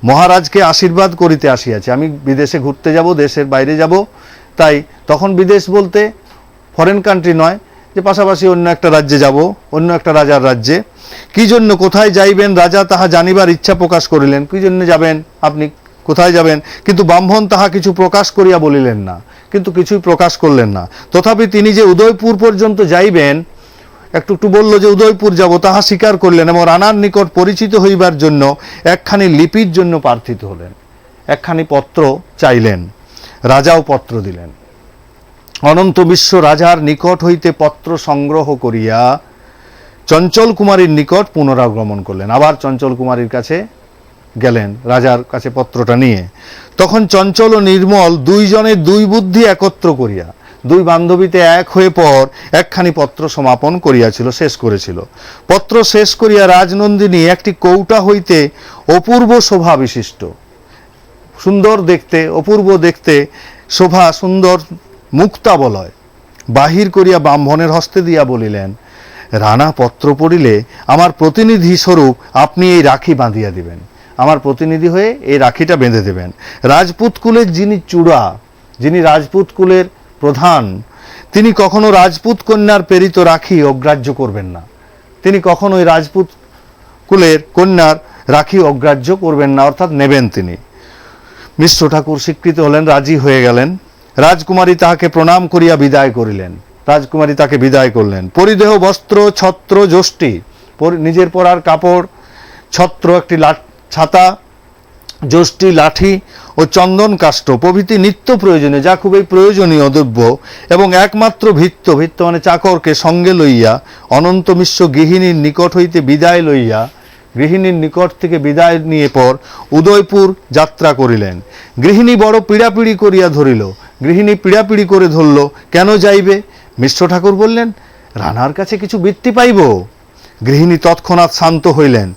মহারাজকে আশীর্বাদ করিতে আসিয়াছি। আমি বিদেশে ঘুরতে যাব, দেশের বাইরে যাব। তাই তখন বিদেশ বলতে ফরেন কান্ট্রি নয়, যে পাশাপাশি অন্য একটা রাজ্যে যাব, অন্য একটা রাজার রাজ্যে। কি জন্য, কোথায় যাইবেন রাজা তাহা জানিবার ইচ্ছা প্রকাশ করিলেন। কি জন্য যাবেন আপনি, কোথায় যাবেন? কিন্তু ব্রাহ্মণ তাহা কিছু প্রকাশ করিয়া বলিলেন না, কিন্তু কিছুই প্রকাশ করলেন না। তথাপি তিনি যে উদয়পুর পর্যন্ত যাইবেন, একটু একটু বলল যে উদয়পুর যাব, তাহা স্বীকার করলেন এবং রানার নিকট পরিচিত হইবার জন্য একখানি লিপির জন্য প্রার্থিত হলেন। একখানি পত্র চাইলেন, রাজাও পত্র দিলেন। অনন্ত বিশ্ব রাজার নিকট হইতে পত্র সংগ্রহ করিয়া চঞ্চল কুমারীর নিকট পুনরাগমন করলেন। আবার চঞ্চল কুমারীর কাছে গেলেন, রাজার কাছে পত্রটা নিয়ে। তখন চঞ্চল ও নির্মল দুইজনের দুই বুদ্ধি একত্র করিয়া, দুই বান্ধবীতে এক হয়ে পর একখানি পত্র সমাপন করিয়াছিল, শেষ করেছিল। পত্র শেষ করিয়া রাজনন্দিনী একটি কৌটা হইতে অপূর্ব শোভা বিশিষ্ট, সুন্দর দেখতে, অপূর্ব দেখতে, শোভা সুন্দর মুক্তাবলয় বাহির করিয়া ব্রাহ্মণের হস্তে দিয়া বলিলেন, রানা পত্র পড়িলে আমার প্রতিনিধি স্বরূপ আপনি এই রাখি বাঁধিয়া দিবেন। আমার প্রতিনিধি হয়ে এই রাখিটা বেঁধে দেবেন। রাজপুত কুলের যিনি চূড়া, যিনি রাজপুত কুলের প্রধান, তিনি কখনো রাজপুত কন্যার প্রেরিত রাখি অগ্রাহ্য করবেন না। তিনি কখনো ওই রাজপুত কুলের কন্যার রাখি অগ্রাহ্য করবেন না, অর্থাৎ নেবেন তিনি। মিশ্র ঠাকুর স্বীকৃত হলেন, রাজি হয়ে গেলেন। রাজকুমারী তাহাকে প্রণাম করিয়া বিদায় করিলেন। রাজকুমারী তাকে বিদায় করলেন। পরিদেহ বস্ত্র ছত্র যষ্টি, নিজের পরার কাপড়, ছত্র একটি ছাতা, যষ্টি, লাঠি ও চন্দন কাষ্ঠ প্রভৃতি নিত্য প্রয়োজনীয়, যা খুবই প্রয়োজনীয় দ্রব্য এবং একমাত্র ভৃত্য, ভৃত্য মানে চাকরকে সঙ্গে লইয়া অনন্ত মিশ্র গৃহিণীর নিকট হইতে বিদায় লইয়া, গৃহিণীর নিকট থেকে বিদায় নিয়ে পর উদয়পুর যাত্রা করিলেন। গৃহিণী বড় পীড়াপিড়ি করিয়া ধরিল। গৃহিণী পীড়াপিড়ি করে ধরল, কেন যাইবে? মিশ্র ঠাকুর বললেন, রানার কাছে কিছু বৃত্তি পাইব। গৃহিণী তৎক্ষণাৎ শান্ত হইলেন।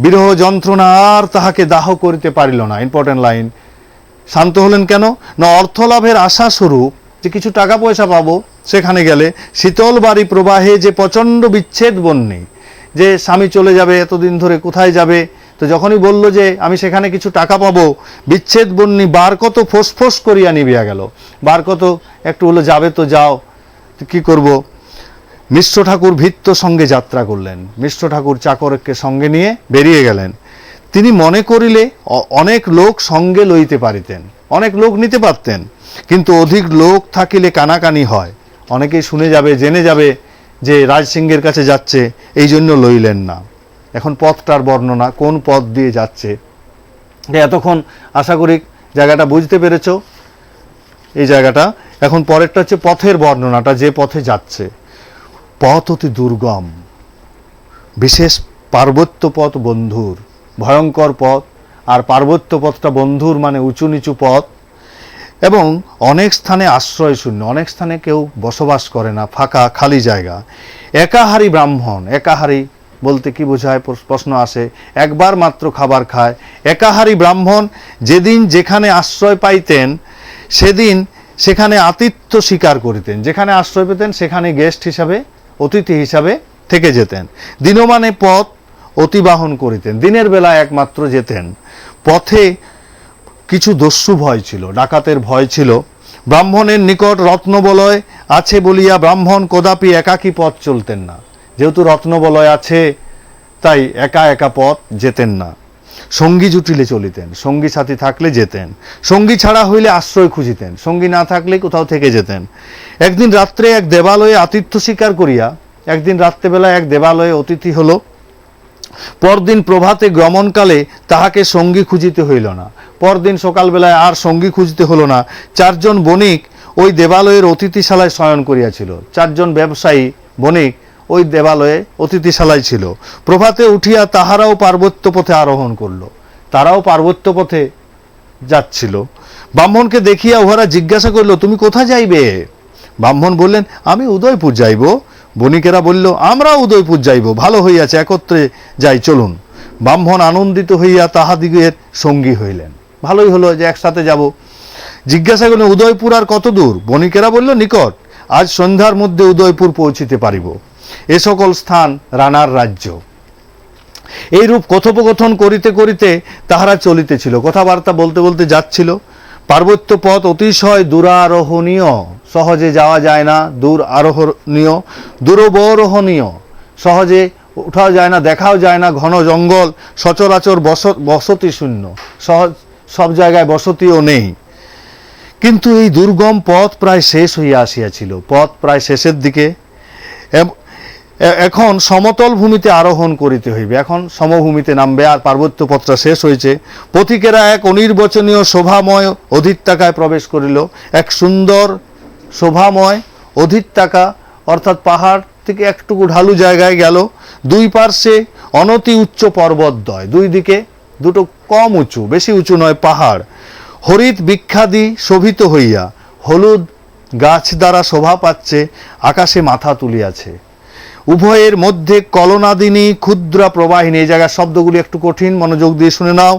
বিরহ যন্ত্রণা আর তাহাকে দাহ করিতে পারিল না। Important line. শান্ত হলেন কেন? না, অর্থলাভের আশা স্বরূপ যে কিছু টাকা পয়সা পাবো, সেখানে গেলে শীতল বাড়ি প্রবাহে যে প্রচণ্ড বিচ্ছেদ বন্যে, যে স্বামী চলে যাবে, এতদিন ধরে কোথায় যাবে, তো যখনই বলল যে আমি সেখানে কিছু টাকা পাবো, বিচ্ছেদ বন্যী বার কত ফোঁস করিয়া নিবিয়া গেল। বার কত একটু হলো, যাবে তো যাও, কি করব। মিশ্র ঠাকুর ভৃত্য সঙ্গে যাত্রা করলেন। মিশ্র ঠাকুর চাকরকে সঙ্গে নিয়ে বেরিয়ে গেলেন। তিনি মনে করিলে অনেক লোক সঙ্গে লইতে পারিতেন, অনেক লোক নিতে পারতেন, কিন্তু অধিক লোক থাকিলে কানাকানি হয়, অনেকেই শুনে যাবে, জেনে যাবে যে রাজসিংহের কাছে যাচ্ছে, এই জন্য লইলেন না। এখন পথটার বর্ণনা, কোন পথ দিয়ে যাচ্ছে, এতক্ষণ আশা করি জায়গাটা বুঝতে পেরেছ। এই জায়গাটা এখন পরেরটা হচ্ছে পথের বর্ণনাটা, যে পথে যাচ্ছে। পথ অতি দুর্গম, বিশেষ পার্বত্য পথ বন্ধুর, ভয়ঙ্কর পথ। আর পার্বত্য পথটা বন্ধুর মানে উঁচু নিচু পথ, এবং অনেক স্থানে আশ্রয় শূন্য, অনেক স্থানে কেউ বসবাস করে না, ফাঁকা খালি জায়গা। একাহারী ব্রাহ্মণ, একাহারী বলতে কি বোঝায় প্রশ্ন আসে, একবার মাত্র খাবার খায়। একাহারী ব্রাহ্মণ যেদিন যেখানে আশ্রয় পাইতেন সেদিন সেখানে আতিথ্য স্বীকার করিতেন, যেখানে আশ্রয় পেতেন সেখানে গেস্ট হিসাবে, অতিথি হিসাবে থেকে যেতেন। দিনমানে পথ অতিবাহন করিতেন, দিনের বেলা একমাত্র যেতেন। পথে কিছু দস্যু ভয় ছিল, ডাকাতের ভয় ছিল। ব্রাহ্মণের নিকট রত্নবলয় আছে বলিয়া ব্রাহ্মণ কদাপি একাকী পথ চলতেন না। যেহেতু রত্নবলয় আছে তাই একা একা পথ যেতেন না। সঙ্গী জুটিলে চলিতেন, সঙ্গী সাথী থাকলে যেতেন। সঙ্গী ছাড়া হইলে আশ্রয় খুঁজিতেন, সঙ্গী না থাকলে কোথাও থেকে যেতেন। একদিন রাত্রে এক দেবালয়ে আতিথ্য স্বীকার করিয়া, একদিন রাত্রেবেলা এক দেবালয়ে অতিথি হল। পরদিন প্রভাতে গমনকালে তাহাকে সঙ্গী খুঁজিতে হইল না। পরদিন সকালবেলায় আর সঙ্গী খুঁজতে হলো না। 4 জন বণিক ওই দেবালয়ের অতিথিশালায় শয়ন করিয়াছিল। 4 জন ব্যবসায়ী বণিক ওই দেবালয়ে অতিথিশালায় ছিল। প্রভাতে উঠিয়া তাহারাও পার্বত্য পথে আরোহণ করল, তারাও পার্বত্য পথে যাচ্ছিল। ব্রাহ্মণকে দেখিয়া উহারা জিজ্ঞাসা করিল, তুমি কোথায় যাইবে? ব্রাহ্মণ বললেন, আমি উদয়পুর যাইব। বণিকেরা বলল, আমরাও উদয়পুর যাইব, ভালো হইয়াছে, একত্রে যাই, চলুন। ব্রাহ্মণ আনন্দিত হইয়া তাহাদিগের সঙ্গী হইলেন। ভালোই হলো যে একসাথে যাব। জিজ্ঞাসা করলেন, উদয়পুর আর কত দূর? বণিকেরা বলল, নিকট, আজ সন্ধ্যার মধ্যে উদয়পুর পৌঁছিতে পারিব। এ সকল স্থান রানার রাজ্য। এইরূপ কথোপকথন করিতে করিতে তাহারা চলিতেছিল, কথাবার্তা বলতে বলতে যাচ্ছিল। পার্বত্য পথ অতিশয় দূরারোহণীয়, সহজে যাওয়া যায় না, দূর আরোহণীয়, দূরবরোহণীয়, সহজে উঠাও যায় না, দেখাও যায় না, ঘন জঙ্গল, সচরাচর বসতি শূন্য, সহজ সব জায়গায় বসতিও নেই। কিন্তু এই দুর্গম পথ প্রায় শেষ হইয়া আসিয়াছিল, পথ প্রায় শেষের দিকে। এখন সমতল ভূমিতে আরোহণ করিতে হইবে, এখন সমভূমিতে নামবে, আর পার্বত্য পথটা শেষ হয়েছে। পথিকেরা এক অনির্বচনীয় শোভাময় অধিত্যাকায় প্রবেশ করিল। এক সুন্দর শোভাময় অধিত্যাকা, অর্থাৎ পাহাড় থেকে একটুকু ঢালু জায়গায় গেল। দুই পার্শ্বে অনতি উচ্চ পর্বতদ্বয়, দুই দিকে দুটো কম উঁচু, বেশি উঁচু নয় পাহাড়, হরিত বৃক্ষাদি শোভিত হইয়া, হলুদ গাছ দ্বারা শোভা পাচ্ছে, আকাশে মাথা তুলিয়াছে। উভয়ের মধ্যে কলনাদিনী ক্ষুদ্রা প্রবাহিনী, এই জায়গার শব্দগুলি একটু কঠিন, মনোযোগ দিয়ে শুনে নাও।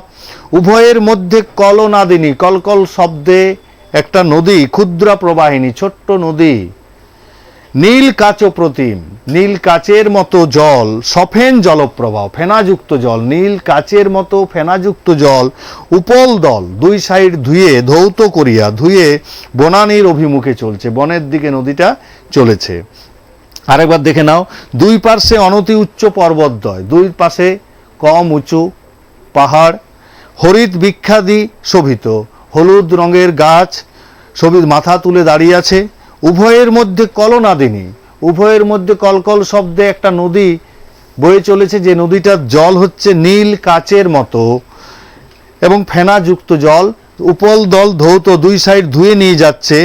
উভয়ের মধ্যে কলনাদিনী, কলকল শব্দে একটা নদী, ক্ষুদ্রা প্রবাহিনী, ছোট্ট নদী, নীল কাচ প্রতিম, নীল কাচের মতো জল, সফেন জলপ্রবাহ, ফেনাযুক্ত জল, নীল কাচের মতো ফেনাযুক্ত জল, উপল দল, দুই সাইড ধুয়ে, ধৌত করিয়া ধুয়ে বনানীর অভিমুখে চলছে, বনের দিকে নদীটা চলেছে। আরেকবার দেখে নাও, দুই পার্শ্বে অনতি উচ্চ পর্বতদ্বয়, দুই পাশে কম উঁচু পাহাড়, হরিত বৃক্ষাদি শোভিত, হলুদ রঙের গাছ শোভিত, মাথা তুলে দাঁড়িয়ে আছে। উভয়ের মধ্যে কলনাদিনী, উভয়ের মধ্যে কলকল শব্দে একটা নদী বয়ে চলেছে, যে নদীটার জল হচ্ছে নীল কাচের মতো, এবং ফেনাযুক্ত জল উপল দল ধৌত দুই সাইড ধুয়ে নিয়ে যাচ্ছে,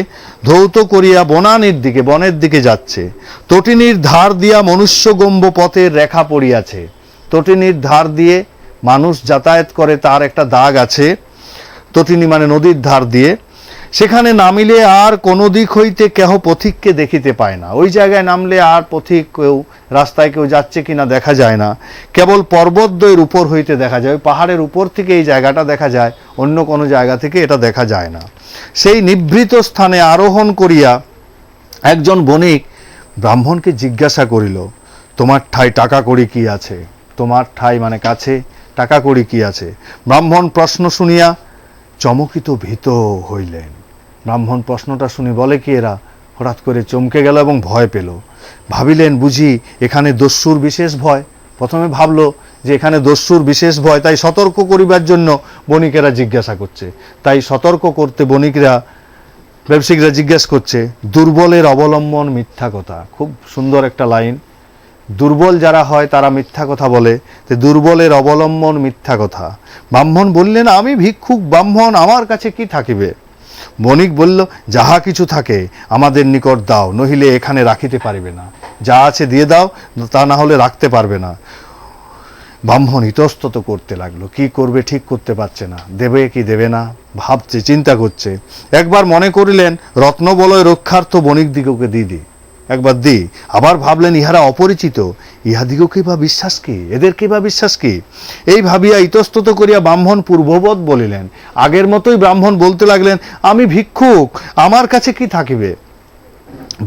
ধৌত করিয়া বনানীর দিকে বনের দিকে যাচ্ছে। তটিনীর ধার দিয়া মনুষ্যগম্য পথের রেখা পড়িয়াছে। তটিনীর ধার দিয়ে মানুষ যাতায়াত করে, তার একটা দাগ আছে। তটিনী মানে নদীর ধার দিয়ে। সেখানে নামিলে আর কোনো দিক হইতে কেহ পথিককে দেখিতে পায় না। ওই জায়গায় নামলে আর পথিক কেউ রাস্তায় কেউ যাচ্ছে কিনা দেখা যায় না, কেবল পর্বতদ্বয়ের উপর হইতে দেখা যায়। ওই পাহাড়ের উপর থেকে এই জায়গাটা দেখা যায়, অন্য কোনো জায়গা থেকে এটা দেখা যায় না। সেই নিভৃত স্থানে আরোহণ করিয়া একজন বণিক ব্রাহ্মণকে জিজ্ঞাসা করিল, তোমার ঠাই টাকা কড়ি কি আছে? তোমার ঠাই মানে কাছে টাকা কড়ি কি আছে? ব্রাহ্মণ প্রশ্ন শুনিয়া চমকিত ভীত হইলেন। ব্রাহ্মণ প্রশ্নটা শুনি বলে কি, এরা হঠাৎ করে চমকে গেল এবং ভয় পেল। ভাবিলেন বুঝি এখানে দস্যুর বিশেষ ভয়। প্রথমে ভাবলো যে এখানে দস্যুর বিশেষ ভয়, তাই সতর্ক করিবার জন্য বণিকেরা জিজ্ঞাসা করছে। তাই সতর্ক করতে বণিকরা ব্যবসায়িকরা জিজ্ঞাসা করছে। দুর্বলের অবলম্বন মিথ্যা কথা, খুব সুন্দর একটা লাইন। দুর্বল যারা হয় তারা মিথ্যা কথা বলে, তো দুর্বলের অবলম্বন মিথ্যা কথা। ব্রাহ্মণ বললেন, আমি ভিক্ষুক ব্রাহ্মণ, আমার কাছে কি থাকিবে? বণিক বলল, যাহা কিছু থাকে আমাদের নিকট দাও, নহিলে এখানে রাখিতে পারিবে না। যা আছে দিয়ে দাও, তা না হলে রাখতে পারবে না। ব্রাহ্মণ ইতস্তত করতে লাগলো, কি করবে ঠিক করতে পারছে না, দেবে কি দেবে না ভাবছে, চিন্তা করছে। একবার মনে করিলেন রত্নবলয় রক্ষার্থ বণিক দিগকে দিই, একবার দিই। আবার ভাবলেন ইহারা অপরিচিত, ইহাদিগকে বা বিশ্বাস কি, এদেরকে বা বিশ্বাস কি? এই ভাবিয়া ইতস্তত করিয়া ব্রাহ্মণ পূর্ববৎ বলিলেন। আগের মতোই ব্রাহ্মণ বলতে লাগলেন, আমি ভিক্ষুক, আমার কাছে কি থাকিবে?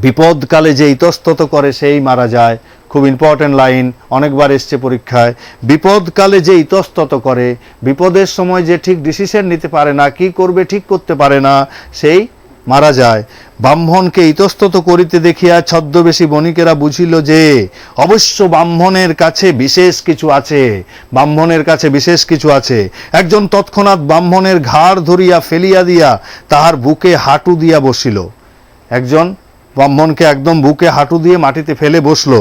বিপদকালে যে ইতস্তত করে সেই মারা যায়। খুব ইম্পর্টেন্ট লাইন, অনেকবার এসছে পরীক্ষায়। বিপদকালে যে ইতস্তত করে, বিপদের সময় যে ঠিক ডিসিশন নিতে পারে না, কি করবে ঠিক করতে পারে না, সেই মারা যায়। ব্রাহ্মণকে ইতস্তত করিতে দেখিয়া ছদ্মবেশী বণিকেরা বুঝিল যে অবশ্য ব্রাহ্মণের কাছে বিশেষ কিছু আছে, ব্রাহ্মণের কাছে বিশেষ কিছু আছে। একজন তৎক্ষণাৎ ব্রাহ্মণের ঘাড় ধরিয়া ফেলিয়া দিয়া তাহার বুকে হাঁটু দিয়া বসিল। একজন ব্রাহ্মণকে একদম বুকে হাঁটু দিয়ে মাটিতে ফেলে বসলো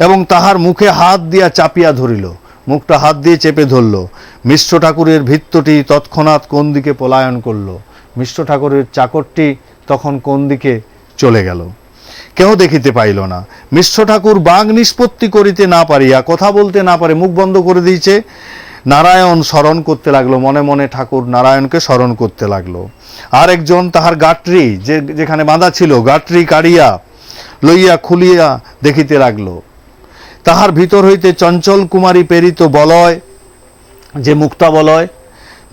এবং তাহার মুখে হাত দিয়া চাপিয়া ধরিল, মুখটা হাত দিয়ে চেপে ধরল। মিশ্র ঠাকুরের ভৃত্যটি তৎক্ষণাৎ কোন দিকে পলায়ন করল। মিশ্র ঠাকুরের চাকরটি তখন কোন দিকে চলে গেল, কেউ দেখিতে পাইল না। মিশ্র ঠাকুর বাঘ নিষ্পত্তি করিতে না পারিয়া, কথা বলতে না পারে, মুখ বন্ধ করে দিয়েছে, নারায়ণ স্মরণ করতে লাগলো। মনে মনে ঠাকুর নারায়ণকে স্মরণ করতে লাগলো। আর একজন তাহার গাঁটরি যেখানে বাঁধা ছিল, গাঁটরি কাড়িয়া লইয়া খুলিয়া দেখিতে লাগলো। তাহার ভিতর হইতে চঞ্চল কুমারী প্রেরিত বলয়, যে মুক্তা বলয়,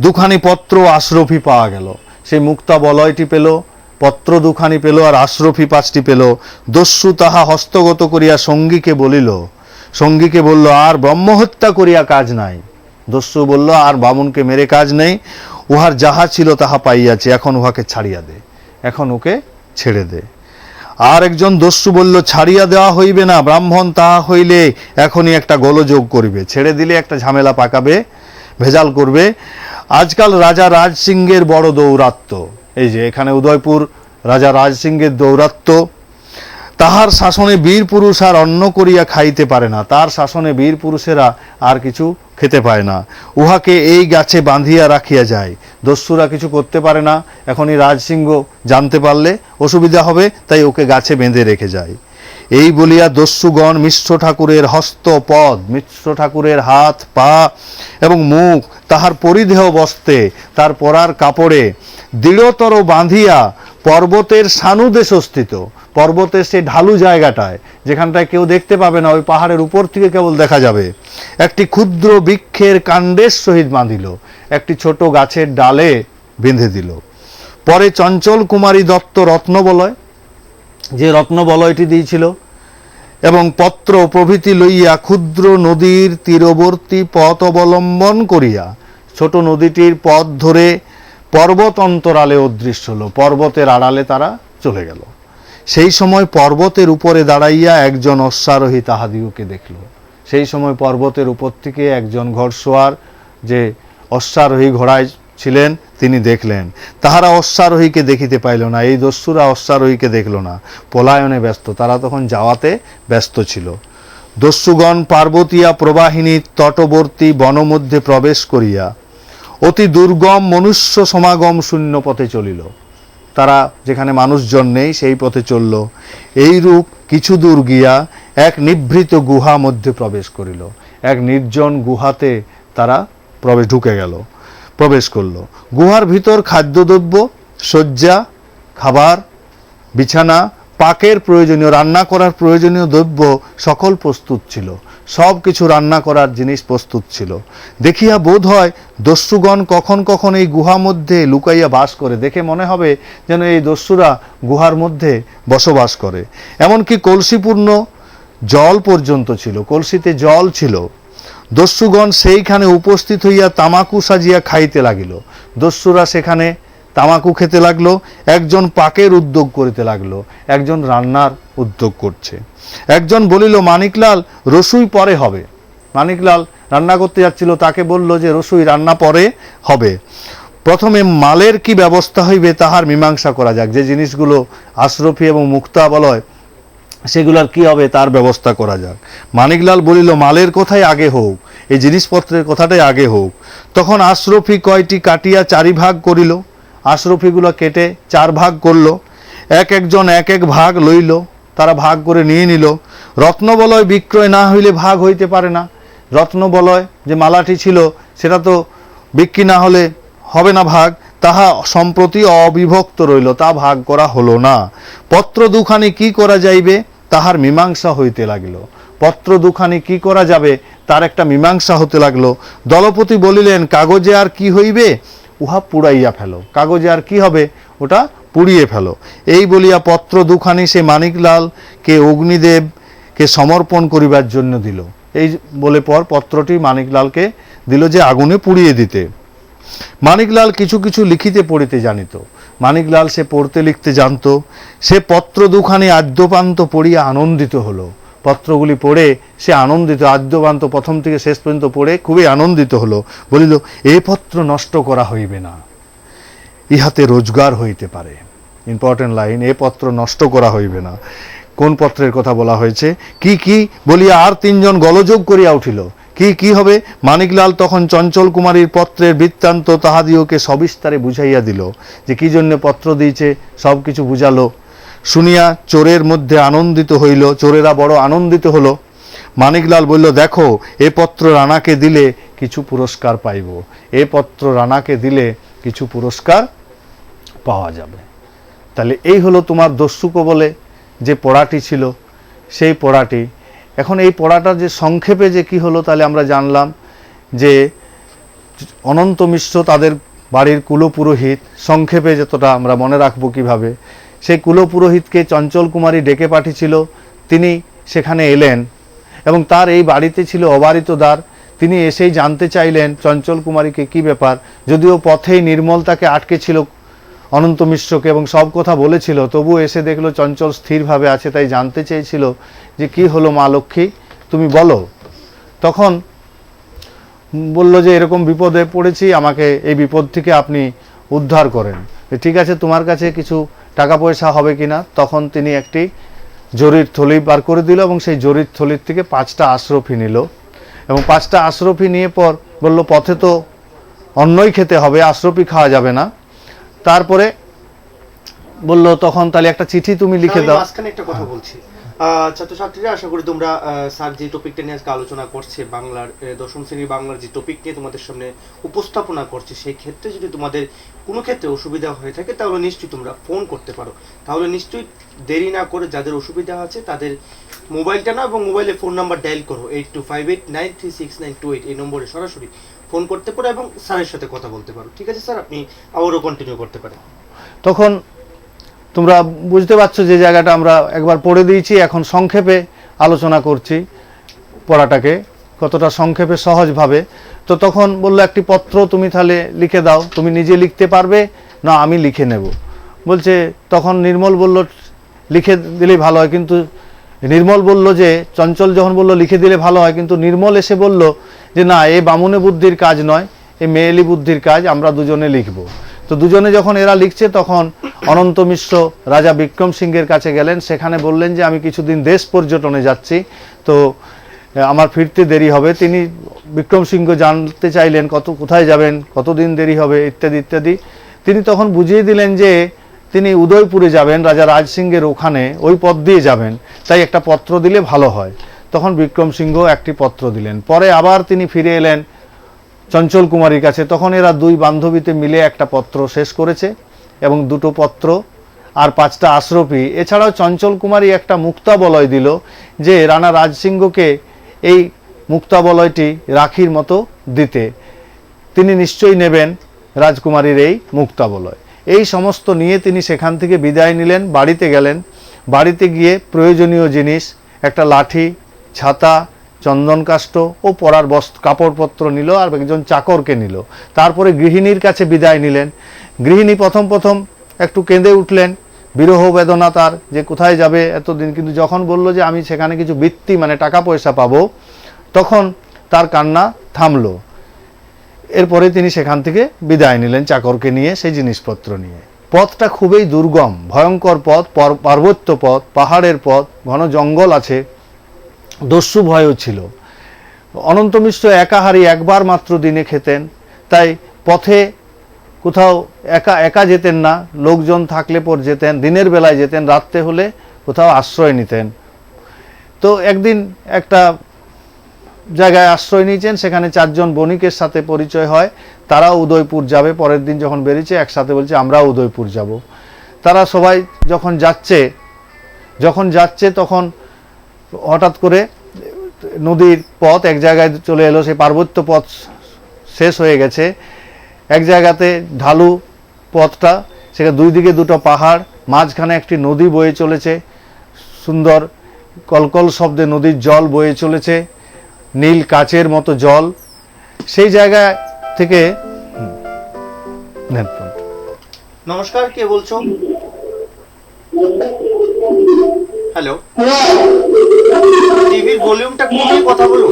দুখানি পত্র আশরফি পাওয়া গেল। সেই মুক্তা বলয়টি পেল, পত্র দুখানি পেল, আর আশরফি 5টি পেল। দস্যু তাহা হস্তগত করিয়া সঙ্গীকে বলিল, সঙ্গীকে বলল, আর ব্রহ্মহত্যা করিয়া কাজ নাই। দস্যু বলল, আর বামুনকে মেরে কাজ নেই, উহার যাহা ছিল তাহা পাইয়াছে, এখন উহাকে ছাড়িয়া দে, এখন ওকে ছেড়ে দে। আর একজন দস্যু বলল, ছাড়িয়া দেওয়া হইবে না, ব্রাহ্মণ তাহা হইলে এখনই একটা গোলযোগ করিবে, ছেড়ে দিলে একটা ঝামেলা পাকাবে, ভেজাল করবে। আজকাল রাজা রাজ সিংহের বড় দৌরাত্ম্য, এই যে এখানে উদয়পুর রাজা রাজ সিংহের দৌরাত্ম্য। তাহার শাসনে বীর পুরুষ আর অন্ন করিয়া খাইতে পারে না, তার শাসনে বীর পুরুষেরা আর কিছু খেতে পায় না। উহাকে এই গাছে বাঁধিয়া রাখিয়া যায়, দস্যুরা কিছু করতে পারে না। এখনই রাজসিংহ জানতে পারলে অসুবিধা হবে, তাই ওকে গাছে বেঁধে রেখে যায়। এই বলিয়া দস্যুগণ মিশ্র ঠাকুরের হস্ত পদ, মিশ্র ঠাকুরের হাত পা এবং মুখ তাহার পরিধেয় বস্ত্রে, তার পরার কাপড়ে দৃঢ়তর বাঁধিয়া পর্বতের সানুদেশস্থিত, পর্বতের সেই ঢালু জায়গাটায় যেখানটায় কেউ দেখতে পাবে না, ওই পাহাড়ের উপর থেকে কেবল দেখা যাবে, একটি ক্ষুদ্র বৃক্ষের কাণ্ডের সহিত বাঁধিল, একটি ছোট গাছের ডালে বেঁধে দিল। পরে চঞ্চল কুমারী দত্ত রত্নবলয়, যে রত্নবলয়টি দিয়েছিল, এবং পত্র প্রভৃতি লইয়া ক্ষুদ্র নদীর তীরবর্তী পথ অবলম্বন করিয়া ছোট নদীটির পথ ধরে পর্বত অন্তরালে অদৃশ্য হল, পর্বতের আড়ালে তারা চলে গেল। সেই সময় পর্বতের উপরে দাঁড়াইয়া একজন অশ্বারোহী তাহাদিগকে দেখল। সেই সময় পর্বতের উপর থেকে একজন ঘোড়সওয়ার, যে অশ্বারোহী ঘোড়ায় ছিলেন, তিনি দেখলেন। তাহারা অশ্বারোহীকে দেখিতে পাইল না, এই দস্যুরা অশ্বারোহীকে দেখল না, পলায়নে ব্যস্ত, তারা তখন যাওয়াতে ব্যস্ত ছিল। দস্যুগণ পার্বতীয়া প্রবাহিনী তটবর্তী বনমধ্যে প্রবেশ করিয়া অতি দুর্গম মনুষ্য সমাগম শূন্য পথে চলিল। তারা যেখানে মানুষজন নেই সেই পথে চলল। এইরূপ কিছু দূর গিয়া এক নিভৃত গুহা মধ্যে প্রবেশ করিল। এক নির্জন গুহাতে তারা প্রবেশ করলো। গুহার ভিতর খাদ্যদ্রব্য, শয্যা, খাবার, বিছানা, পাকের প্রয়োজনীয়, রান্না করার প্রয়োজনীয় দ্রব্য সকল প্রস্তুত ছিল। সব কিছু রান্না করার জিনিস প্রস্তুত ছিল। দেখিয়া বোধ হয় দস্যুগণ কখন কখন এই গুহা মধ্যে লুকাইয়া বাস করে। দেখে মনে হবে যেন এই দস্যুরা গুহার মধ্যে বসবাস করে। এমনকি কলসিপূর্ণ জল পর্যন্ত ছিল, কলসিতে জল ছিল। দস্যুগণ সেইখানে উপস্থিত হইয়া তামাকু সাজিয়া খাইতে লাগিল। দস্যুরা সেখানে তামাকু খেতে লাগলো, একজন পাকের উদ্যোগ করিতে লাগলো, একজন রান্নার উদ্যোগ করছে। একজন বলিল, মানিকলাল রসুই পরে হবে। মানিকলাল রান্না করতে যাচ্ছিল, তাকে বলল যে রসুই রান্না পরে হবে, প্রথমে মালের কি ব্যবস্থা হইবে তাহার মীমাংসা করা যাক। যে জিনিসগুলো আশরফি এবং মুক্তাবলয় সেগুলোর কি হবে তার ব্যবস্থা করা যাক। মানিকলাল বলিল, মালের কথাই আগে হোক, এই জিনিসপত্রের কথাটাই আগে হোক। তখন আশরফি কয়টি কাটিয়া 4 ভাগ করিল। আশরফিগুলো কেটে 4 ভাগ করলো। একজন এক ভাগ লইল, তারা ভাগ করে নিয়ে নিল। রত্নবলয় বিক্রয় না হইলে ভাগ হইতে পারে না। রত্নবলয় যে মালাটি ছিল সেটা তো বিক্রি না হলে হবে না ভাগ, তাহা সম্প্রতি অবিভক্ত রইল, তা ভাগ করা হলো না। পত্র দুখানি কি করা যাইবে তাহার মীমাংসা হইতে লাগিল। পত্র দুখানি কি করা যাবে তার একটা মীমাংসা হতে লাগলো। দলপতি বলিলেন, কাগজে আর কি হইবে, উহা পুড়াইয়া ফেলো। কাগজে আর কি হবে, ওটা পুড়িয়ে ফেলো। এই বলিয়া পত্র দুখানি সে মানিকলালকে অগ্নিদেবকে সমর্পণ করিবার জন্য দিল। এই বলে পর পত্রটি মানিকলালকে দিল যে আগুনে পুড়িয়ে দিতে। মানিকলাল কিছু কিছু লিখিতে পড়িতে জানিত। মানিকলাল সে পড়তে লিখতে জানত। সে পত্র দুখানি আদ্যপান্ত পড়িয়া আনন্দিত হলো। পত্রগুলি পড়ে সে আনন্দিত, আদ্যপান্ত প্রথম থেকে শেষ পর্যন্ত পড়ে খুবই আনন্দিত হলো। বলিল, এ পত্র নষ্ট করা হইবে না, ইহাতে রোজগার হইতে পারে। ইম্পর্টেন্ট লাইন, এ পত্র নষ্ট করা হইবে না। কোন পত্রের কথা বলা হয়েছে, কি কি বলিয়া আর 3 জন গলযোগ করিয়া উঠিল। কি কি হবে? মানিকলাল তখন চঞ্চল কুমারীর পত্রের বৃত্তান্ত তাহাদিওকে সবিস্তারে বুঝাইয়া দিল, যে কি জন্য পত্র দিয়েছে সব কিছু বুঝালো। শুনিয়া চোরের মধ্যে আনন্দিত হইল, চোরেরা বড় আনন্দিত হলো। মানিকলাল বলল, দেখো এ পত্র রানাকে দিলে কিছু পুরস্কার পাইব, এ পত্র রানাকে দিলে কিছু পুরস্কার পাওয়া যাবে। তাহলে এই হলো তোমার দস্যু কবলে যে পড়াটি ছিল সেই পড়াটি। এখন এই পড়াটা যে সংক্ষেপে যে কি হলো তাহলে আমরা জানলাম যে অনন্ত মিশ্র তাদের বাড়ির কুলপুরোহিত, সংক্ষেপে যতটা আমরা মনে রাখবো কিভাবে, সেই কুলপুরোহিতকে চঞ্চল কুমারী ডেকে পাঠিয়েছিল। তিনি সেখানে এলেন এবং তার এই বাড়িতে ছিল অবারিত দ্বার। তিনি এসেই জানতে চাইলেন চঞ্চল কুমারীকে কি ব্যাপার, যদিও পথেই নির্মল তাকে আটকে ছিল অনন্ত মিশ্রকে এবং সব কথা বলেছিল, তবু এসে দেখলো চঞ্চল স্থিরভাবে আছে, তাই জানতে চেয়েছিল যে কি হলো মা লক্ষ্মী, তুমি বলো। তখন বলল যে এরকম বিপদে পড়েছি, আমাকে এই বিপদ থেকে আপনি উদ্ধার করেন। ঠিক আছে, তোমার কাছে কিছু টাকা পয়সা হবে কিনা। তখন তিনি একটি জরির থলি বার করে দিল এবং সেই জরির থলির থেকে 5টা আশরফি নিল এবং 5টা আশরফি নিয়ে পর বলল, পথে তো অন্নই খেতে হবে, আশরফি খাওয়া যাবে না। তারপরে বলল, তখন তাহলে একটা চিঠি তুমি লিখে দাও। মাঝখানে একটা কথা বলছি, ছাত্রছাত্রীরা আশা করি তোমরা স্যার যে টপিকটা নিয়ে আজকে আলোচনা করছে, বাংলার 10ম শ্রেণীর বাংলার যে টপিক নিয়ে তোমাদের সামনে উপস্থাপনা করছে, সেই ক্ষেত্রে যদি তোমাদের কোনো ক্ষেত্রে অসুবিধা হয়ে থাকে তাহলে নিশ্চয়ই তোমরা ফোন করতে পারো। তাহলে নিশ্চয়ই দেরি না করে যাদের অসুবিধা আছে তাদের মোবাইলটা নাও এবং মোবাইলে ফোন নাম্বার ডায়াল করো 8258936928, এই নম্বরে সরাসরি ফোন করতে পারো এবং স্যারের সাথে কথা বলতে পারো। ঠিক আছে স্যার, আপনি আবারও কন্টিনিউ করতে পারেন। তখন তোমরা বুঝতে পারছো যে জায়গাটা আমরা একবার পড়ে দিয়েছি, এখন সংক্ষেপে আলোচনা করছি পড়াটাকে, কতটা সংক্ষেপে সহজভাবে। তো তখন বললো, একটি পত্র তুমি তাহলে লিখে দাও, তুমি নিজে লিখতে পারবে না আমি লিখে নেব। বলছে, তখন নির্মল বলল লিখে দিলেই ভালো হয়, কিন্তু নির্মল বলল যে, চঞ্চল যখন বলল লিখে দিলে ভালো হয়, কিন্তু নির্মল এসে বলল যে না, এ বামুনে বুদ্ধির কাজ নয়, এ মেয়েলি বুদ্ধির কাজ, আমরা দুজনে লিখব। তো দুজনে যখন এরা লিখছে তখন অনন্ত মিশ্র রাজা বিক্রম সিংহের কাছে গেলেন। সেখানে বললেন যে আমি কিছুদিন দেশ পর্যটনে যাচ্ছি, তো আমার ফিরতে দেরি হবে। তিনি বিক্রম সিংহ জানতে চাইলেন কোথায় যাবেন, কতদিন দেরি হবে ইত্যাদি ইত্যাদি। তিনি তখন বুঝিয়ে দিলেন যে তিনি উদয়পুরে যাবেন, রাজা রাজ সিংহের ওখানে, ওই পথ দিয়ে যাবেন, তাই একটা পত্র দিলে ভালো হয়। তখন বিক্রম সিংহ একটি পত্র দিলেন। পরে আবার তিনি ফিরে এলেন চঞ্চল কুমারীর কাছে। তখন এরা দুই বান্ধবীতে মিলে একটা পত্র শেষ করেছে এবং দুটো পত্র আর 5টা আশ্রপি, এছাড়াও চঞ্চল কুমারী একটা মুক্তাবলয় দিল যে রানা রাজসিংহকে এই মুক্তাবলয়টি রাখির মতো দিতে, তিনি নিশ্চয়ই নেবেন রাজকুমারীর এই মুক্তাবলয়। এই সমস্ত নিয়ে তিনি সেখান থেকে বিদায় নিলেন, বাড়িতে গেলেন। বাড়িতে গিয়ে প্রয়োজনীয় জিনিস, একটা লাঠি, ছাতা, চন্দন কাষ্ঠ ও পরার কাপড়পত্র নিল, আর একজন চাকরকে নিল। তারপরে গৃহিণীর কাছে বিদায় নিলেন। গৃহিণী প্রথম একটু কেঁদে উঠলেন, বিরহ বেদনা তার, যে কোথায় যাবে এতদিন। কিন্তু যখন বলল যে আমি সেখানে কিছু বৃত্তি মানে টাকা পয়সা পাবো, তখন তার কান্না থামলো। এরপরে তিনি সেখান থেকে বিদায় নিলেন চাকরকে নিয়ে, সেই জিনিসপত্র নিয়ে। পথটা খুবই দুর্গম, ভয়ঙ্কর পথ, পার্বত্য পথ, পাহাড়ের পথ, ঘন জঙ্গল আছে, দস্যু ভয়ও ছিল। অনন্ত মিশ্র একাহারি একবার মাত্র দিনে খেতেন, তাই পথে কোথাও একা যেতেন না, লোকজন থাকলে পর যেতেন, দিনের বেলায় যেতেন, রাত্রে হলে কোথাও আশ্রয় নিতেন। তো একদিন একটা জায়গায় আশ্রয় নিয়েছেন, সেখানে 4 জন বণিকের সাথে পরিচয় হয়। তারাও উদয়পুর যাবে। পরের দিন যখন বেরিয়েছে একসাথে বলছে আমরাও উদয়পুর যাব। তারা সবাই যখন যাচ্ছে তখন হঠাৎ করে নদীর পথ এক জায়গায় চলে এলো, সেই পার্বত্য পথ শেষ হয়ে গেছে। এক জায়গাতে ঢালু পথটা, সেখানে 2 দিকে 2টো পাহাড়, মাঝখানে একটি নদী বয়ে চলেছে, সুন্দর কলকল শব্দে নদীর জল বয়ে চলেছে, নীল কাচের মতো জল। সেই জায়গা থেকে নমস্কার, কে বলছো? হ্যালো, টিভির ভলিউমটা কমিয়ে কথা বলুন।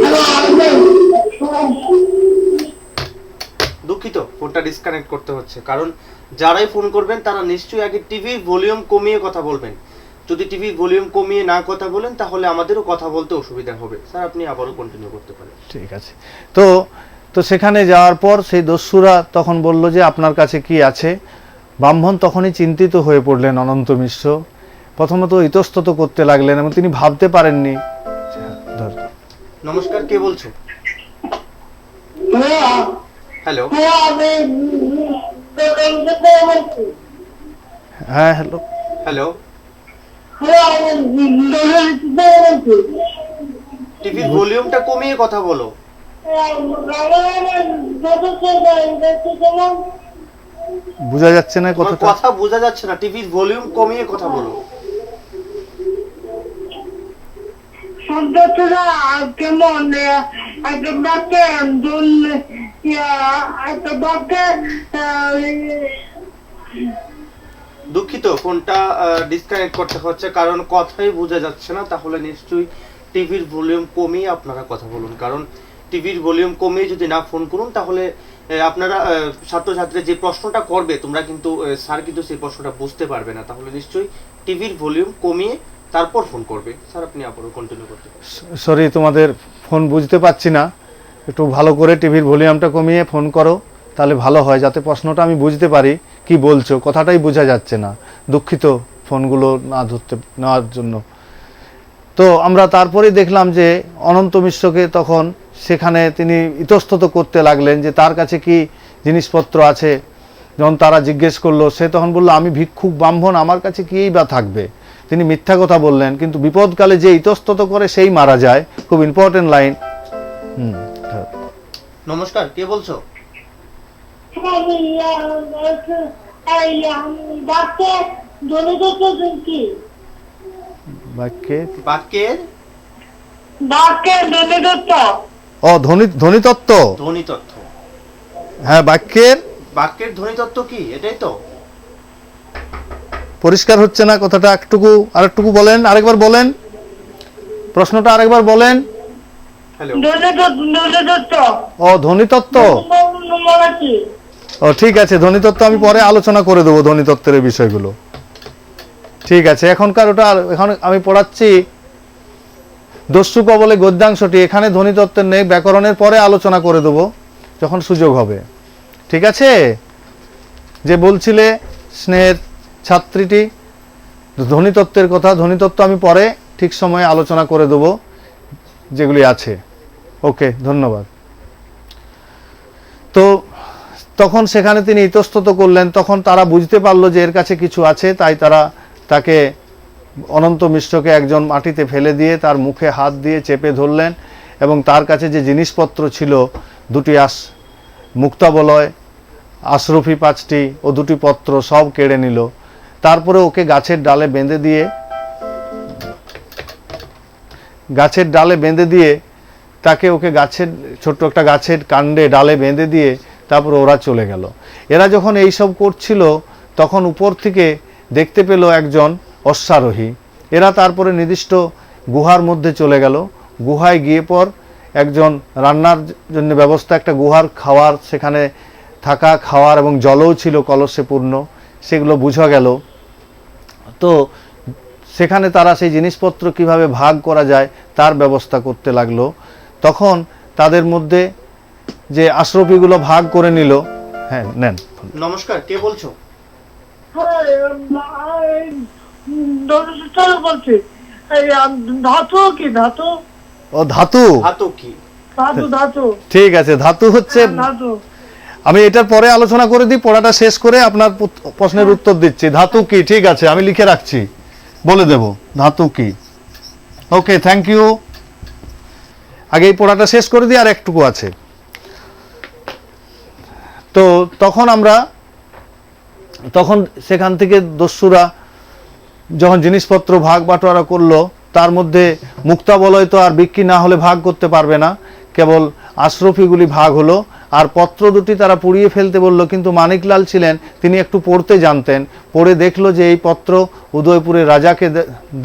দুঃখিত, ফোনটা ডিসকানেক্ট করতে হচ্ছে, কারণ যারাই ফোন করবেন তারা নিশ্চয়ই আগে টিভির ভলিউম কমিয়ে কথা বলবেন। যদি টিভির ভলিউম কমিয়ে না কথা বলেন তাহলে আমাদেরও কথা বলতে অসুবিধা হবে। স্যার, আপনি আবারও কন্টিনিউ করতে পারেন। ঠিক আছে। তো সেখানে যাওয়ার পর সেই দস্যুরা তখন বলল যে আপনার কাছে কি আছে। ব্রাহ্মণ তখনই চিন্তিত হয়ে পড়লেন। অনন্ত মিশ্র প্রথমত ইতস্তত করতে লাগলেন এবং তিনি ভাবতে পারেননি। নমস্কার, কে বলছো? হ্যালো, হ্যাঁ হ্যালো, হ্যালো, টিভির ভলিউমটা কমিয়ে কথা বলো। বোঝা যাচ্ছে না কথাটা। কথা বোঝা যাচ্ছে না, টিভির ভলিউম কমিয়ে কথা বলো। কেমন দুঃখিত, ফোনটা ডিসকানেক্ট করতে হচ্ছে কারণ কথাই বোঝা যাচ্ছে না। তাহলে নিশ্চয়ই টিভির ভলিউম কমিয়ে আপনারা কথা বলুন, কারণ টিভির ভলিউম কমিয়ে যদি না ফোন করুন তাহলে আপনারা ছাত্রছাত্রী যে প্রশ্নটা করবে তোমরা কিন্তু স্যার কিন্তু সেই প্রশ্নটা বুঝতে পারবে না। তাহলে নিশ্চয়ই টিভির ভলিউম কমিয়ে তারপর ফোন করবে। স্যার, আপনি আবারও কন্টিনিউ করতে পারেন। সরি, তোমাদের ফোন বুঝতে পারছি না, একটু ভালো করে টিভির ভলিউমটা কমিয়ে ফোন করো, তাহলে ভালো হয়, যাতে প্রশ্নটা আমি বুঝতে পারি কি বলছো। কথাটাই বোঝা যাচ্ছে না, দুঃখিত ফোনগুলো নেওয়ার জন্য। তো আমরা তারপরেই দেখলাম যে অনন্ত মিশ্রকে তখন সেখানে তিনি ইতস্তত করতে লাগলেন যে তার কাছে কি জিনিসপত্র আছে। যখন তারা জিজ্ঞেস করলো, সে তখন বলল আমি ভিক্ষুক ব্রাহ্মণ, আমার কাছে কিই বা থাকবে। তিনি মিথ্যা কথা বললেন, কিন্তু বিপদকালে যে ইতস্তত করে সেই মারা যায়। খুব ইম্পর্টেন্ট লাইন। নমস্কার, কে বলছো? ও ধ্বনিতত্ত্ব। ধ্বনিতত্ত্ব, হ্যাঁ, বাক্যের ধ্বনিতত্ত্ব কি, এটাই তো? পরিষ্কার হচ্ছে না কথাটা, আরেকটুকু বলেন, আরেকবার বলেন প্রশ্নটা, আরেকবার বলেন। হ্যালো, ও ধ্বনিতত্ত্ব। ও ঠিক আছে, ধ্বনিতত্ত্ব আমি পরে আলোচনা করে দেবো, ধ্বনিতত্ত্বের বিষয়গুলো। ঠিক আছে, এখন আমি পড়াচ্ছি দস্যু কবলে গদ্যাংশটি এখানে ধ্বনিতত্ত্বের নেই, ব্যাকরণের পরে আলোচনা করে দেবো যখন সুযোগ হবে। ঠিক আছে? যে বলছিলে স্নেহের ছাত্রীটি ধ্বনিতত্ত্বের কথা, ধ্বনিতত্ত্ব আমি পরে ঠিক সময়ে আলোচনা করে দেবো যেগুলি আছে। ওকে, ধন্যবাদ। তো তখন সেখানে তিনি ইতস্তত করলেন, তখন তারা বুঝতে পারলো যে এর কাছে কিছু আছে, তাই তারা তাকে অনন্ত মিশ্রকে একজন মাটিতে ফেলে দিয়ে তার মুখে হাত দিয়ে চেপে ধরলেন এবং তার কাছে যে জিনিসপত্র ছিল, দুটি মুক্তাবলয়, আশরফি 5টি ও 2টি পত্র সব কেড়ে নিল। তারপরে ওকে গাছের ডালে বেঁধে দিয়ে তাকে ওকে গাছের ছোট্ট একটা গাছের কাণ্ডে ডালে বেঁধে দিয়ে তারপর ওরা চলে গেল। এরা যখন এইসব করছিল তখন উপর থেকে দেখতে পেল একজন অশ্বারোহী। এরা তারপরে নির্দিষ্ট গুহার মধ্যে চলে গেল। গুহায় গিয়ে পর একজন রান্নার জন্য ব্যবস্থা, একটা গুহার খাওয়ার, সেখানে থাকা খাওয়ার এবং জলও ছিল কলসে পূর্ণ, সেগুলো বোঝা গেল। তো সেখানে তারা সেই জিনিসপত্র কিভাবে ভাগ করা যায় তার ব্যবস্থা করতে লাগলো। তখন তাদের মধ্যে যে আশরফিগুলো ভাগ করে নিল। হ্যাঁ, নেন। নমস্কার, কে বলছো? বলছি ধাতু কি ধাতু? ও ধাতু, ধাতু কি? ধাতু ঠিক আছে। ধাতু হচ্ছে, ধাতু আমি এটার পরে আলোচনা করে দিই, পড়াটা শেষ করে আপনার প্রশ্নের উত্তর দিচ্ছি। ধাতু কি? ঠিক আছে, আমি লিখে রাখছি, বলে দেব ধাতু কি। ওকে, থ্যাংক ইউ। আগে এই পড়াটা শেষ করে দিই, আর একটুকু আছে। তো তখন সেখান থেকে দস্যুরা যখন জিনিসপত্র ভাগ বাটোয়ারা করলো, তার মধ্যে মুক্তাবলয় তো আর বিক্রি না হলে ভাগ করতে পারবে না, কেবল আশরফিগুলি ভাগ হলো। আর পত্র দুটি তারা পুড়িয়ে ফেলতে বলল, কিন্তু মানিকলাল ছিলেন, তিনি একটু পড়তে জানতেন। পড়ে দেখলো যে এই পত্র উদয়পুরের রাজাকে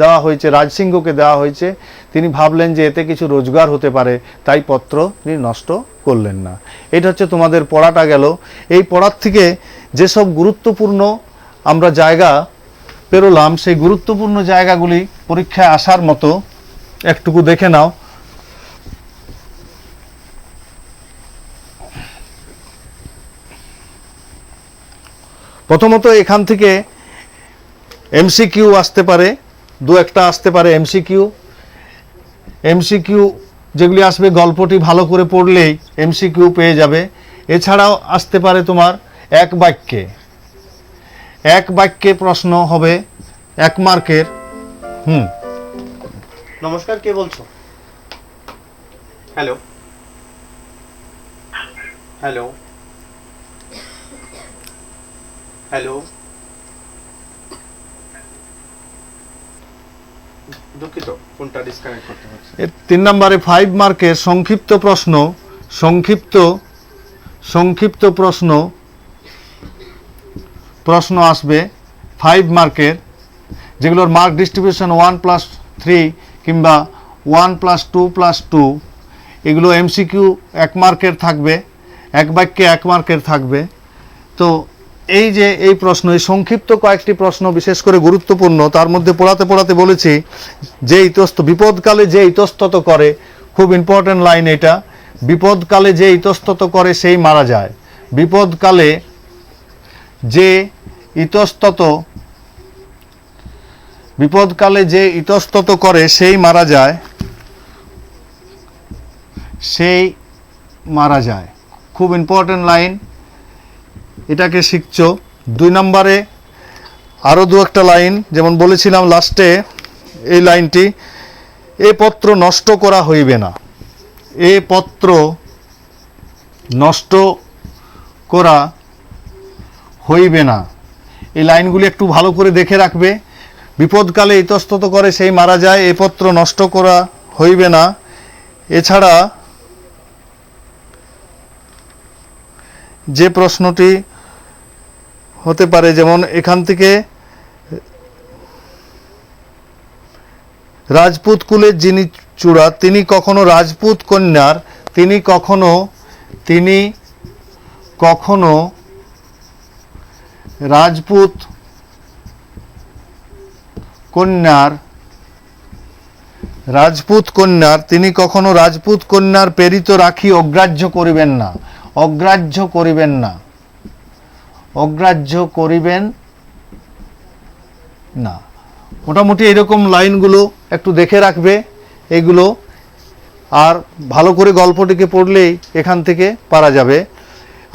দেওয়া হয়েছে, রাজসিংহকে দেওয়া হয়েছে। তিনি ভাবলেন যে এতে কিছু রোজগার হতে পারে, তাই পত্র তিনি নষ্ট করলেন না। এটা হচ্ছে তোমাদের পড়াটা গেল। এই পড়ার থেকে যেসব গুরুত্বপূর্ণ আমরা জায়গা পেরোলাম, সেই গুরুত্বপূর্ণ জায়গাগুলি পরীক্ষায় আসার মতো একটুকু দেখে নাও। প্রথমত এখান থেকে এমসিকিউ আসতে পারে, দু একটা আসতে পারে এমসিকিউ যেগুলি আসবে গল্পটি ভালো করে পড়লেই এমসিকিউ পেয়ে যাবে। এছাড়াও আসতে পারে তোমার এক বাক্যে প্রশ্ন হবে 1 মার্কের। নমস্কার, কে বলছো? হ্যালো হ্যালো হ্যালো, দুঃখিত, ফোনটা ডিসকানেক্ট করতে হচ্ছে। 3 নম্বরে 5 মার্কের সংক্ষিপ্ত প্রশ্ন আসবে 5 মার্কের, যেগুলোর মার্ক ডিস্ট্রিবিউশন 1+3 কিংবা 1+2+2। এগুলো এমসিকিউ 1 মার্কের থাকবে, 1 বাক্যে 1 মার্কের থাকবে। তো এই যে এই প্রশ্ন, এই সংক্ষিপ্ত কয়েকটি প্রশ্ন বিশেষ করে গুরুত্বপূর্ণ। তার মধ্যে পড়াতে বলেছি যে বিপদকালে যে ইতস্তত করে, খুব ইম্পর্টেন্ট লাইন এটা। বিপদকালে যে ইতস্তত করে সেই মারা যায়। বিপদকালে যে ইতস্তত করে সেই মারা যায়। খুব ইম্পর্টেন্ট লাইন, এটাকে শিখছো। 2 নম্বরে আরও 2-একটা লাইন, যেমন বলেছিলাম লাস্টে এই লাইনটি, এ পত্র নষ্ট করা হইবে না। এ পত্র নষ্ট করা হইবে না। এই লাইনগুলি একটু ভালো করে দেখে রাখবে। বিপদকালে ইতস্তত করে সেই মারা যায়, এ পত্র নষ্ট করা হইবে না। এছাড়া যে প্রশ্নটি হতে পারে, যেমন এখান থেকে রাজপুত কুলের যিনি চূড়া, তিনি কখনো রাজপুত কন্যার রাজপুত কন্যার রাজপুত কন্যার, তিনি কখনো রাজপুত কন্যার প্রেরিত রাখি অগ্রাহ্য করিবেন না। অগ্রাহ্য করিবেন না, অগ্রাহ্য করিবেন না। মোটামুটি এরকম লাইনগুলো একটু দেখে রাখবে এগুলো, আর ভালো করে গল্পটিকে পড়লেই এখান থেকে পারা যাবে।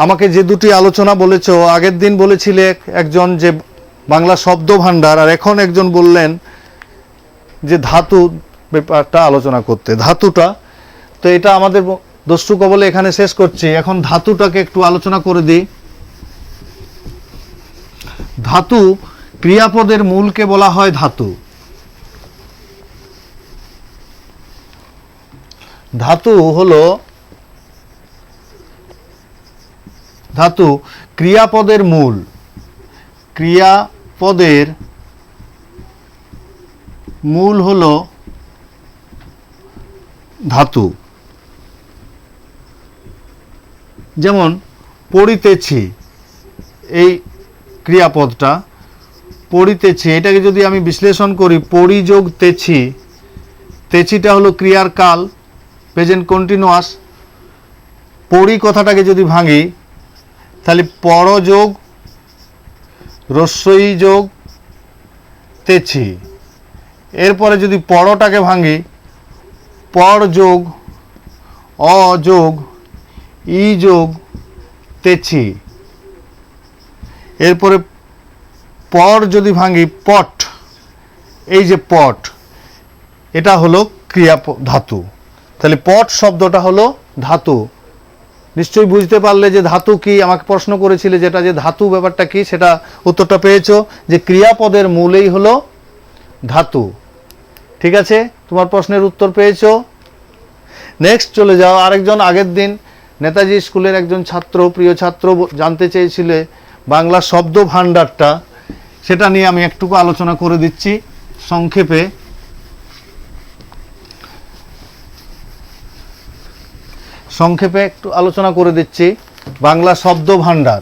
আমাকে যে দুটি আলোচনা বলেছো, আগের দিন বলেছিলে একজন যে বাংলা শব্দ ভাণ্ডার, আর এখন একজন বললেন যে ধাতু ব্যাপারটা আলোচনা করতে, ধাতুটা। তো এটা আমাদের দস্যু কবলে এখানে শেষ করছি। এখন ধাতুটাকে একটু আলোচনা করে দিই। ধাতু, ক্রিয়াপদের মূলকে বলা হয় ধাতু। ধাতু হলো, ধাতু ক্রিয়াপদের মূল। ক্রিয়াপদের মূল হলো ধাতু। যেমন পড়িতেছি, এই ক্রিয়াপদটা পড়িতেছি, এটাকে যদি আমি বিশ্লেষণ করি, পড়ি যোগ তেছি, তেছিটা হলো ক্রিয়ার কাল, প্রেজেন্ট কন্টিনিউয়াস। পড়ি কথাটাকে যদি ভাঙি, তাহলে পর যোগ রস্বই যোগ তেছি। এরপরে যদি পরটাকে ভাঙি, পর যোগ অ যোগ ই যোগ তেছি। এরপরে পর যদি ভাঙি, পট, এই যে পট, এটা হলো ক্রিয়া ধাতু। তাহলে পট শব্দটা হলো ধাতু। নিশ্চয়ই বুঝতে পারলে যে ধাতু কি। আমাকে প্রশ্ন করেছিলে যেটা, যে ধাতু ব্যাপারটা কি, সেটা উত্তরটা পেয়েছো, যে ক্রিয়াপদের মূলেই হলো ধাতু। ঠিক আছে, তোমার প্রশ্নের উত্তর পেয়েছো। নেক্সট চলে যাও। আরেকজন আগের দিন নেতাজি স্কুলের একজন ছাত্র, প্রিয় ছাত্র, জানতে চেয়েছিলে বাংলা শব্দ ভাণ্ডারটা, সেটা নিয়ে আমি একটুকু আলোচনা করে দিচ্ছি সংক্ষেপে। সংক্ষেপে একটু আলোচনা করে দিচ্ছি। বাংলা শব্দ ভাণ্ডার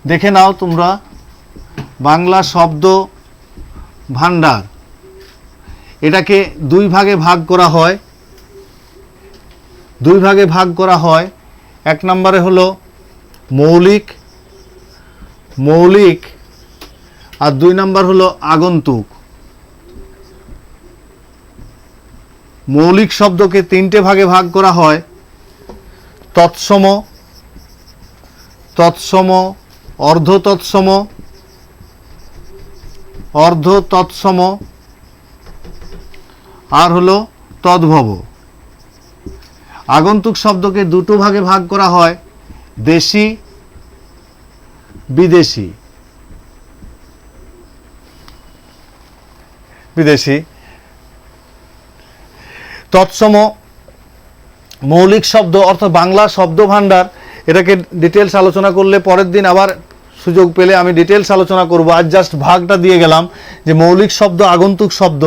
দেখে নাও তোমরা। বাংলা শব্দ ভাণ্ডার, এটাকে দুই ভাগে ভাগ করা হয়। দুই ভাগে ভাগ করা হয়। এক নম্বরে হলো মৌলিক, মৌলিক, আর দুই নম্বর হলো আগন্তুক। মৌলিক শব্দকে তিনটে ভাগে ভাগ করা হয়। তৎসম, তৎসম, অর্ধ তৎসম, অর্ধ তৎসম, আর হলো তদ্ভব। আগন্তুক শব্দকে দুটো ভাগে ভাগ করা হয়, দেশি, বিদেশি। বিদেশি। তৎসম মৌলিক শব্দ অর্থাৎ বাংলা শব্দ ভাণ্ডার, এটাকে ডিটেলস আলোচনা করলে পরের দিন আবার সুযোগ পেলে আমি ডিটেলস আলোচনা করব। আজ জাস্ট ভাগটা দিয়ে গেলাম যে মৌলিক শব্দ, আগন্তুক শব্দ।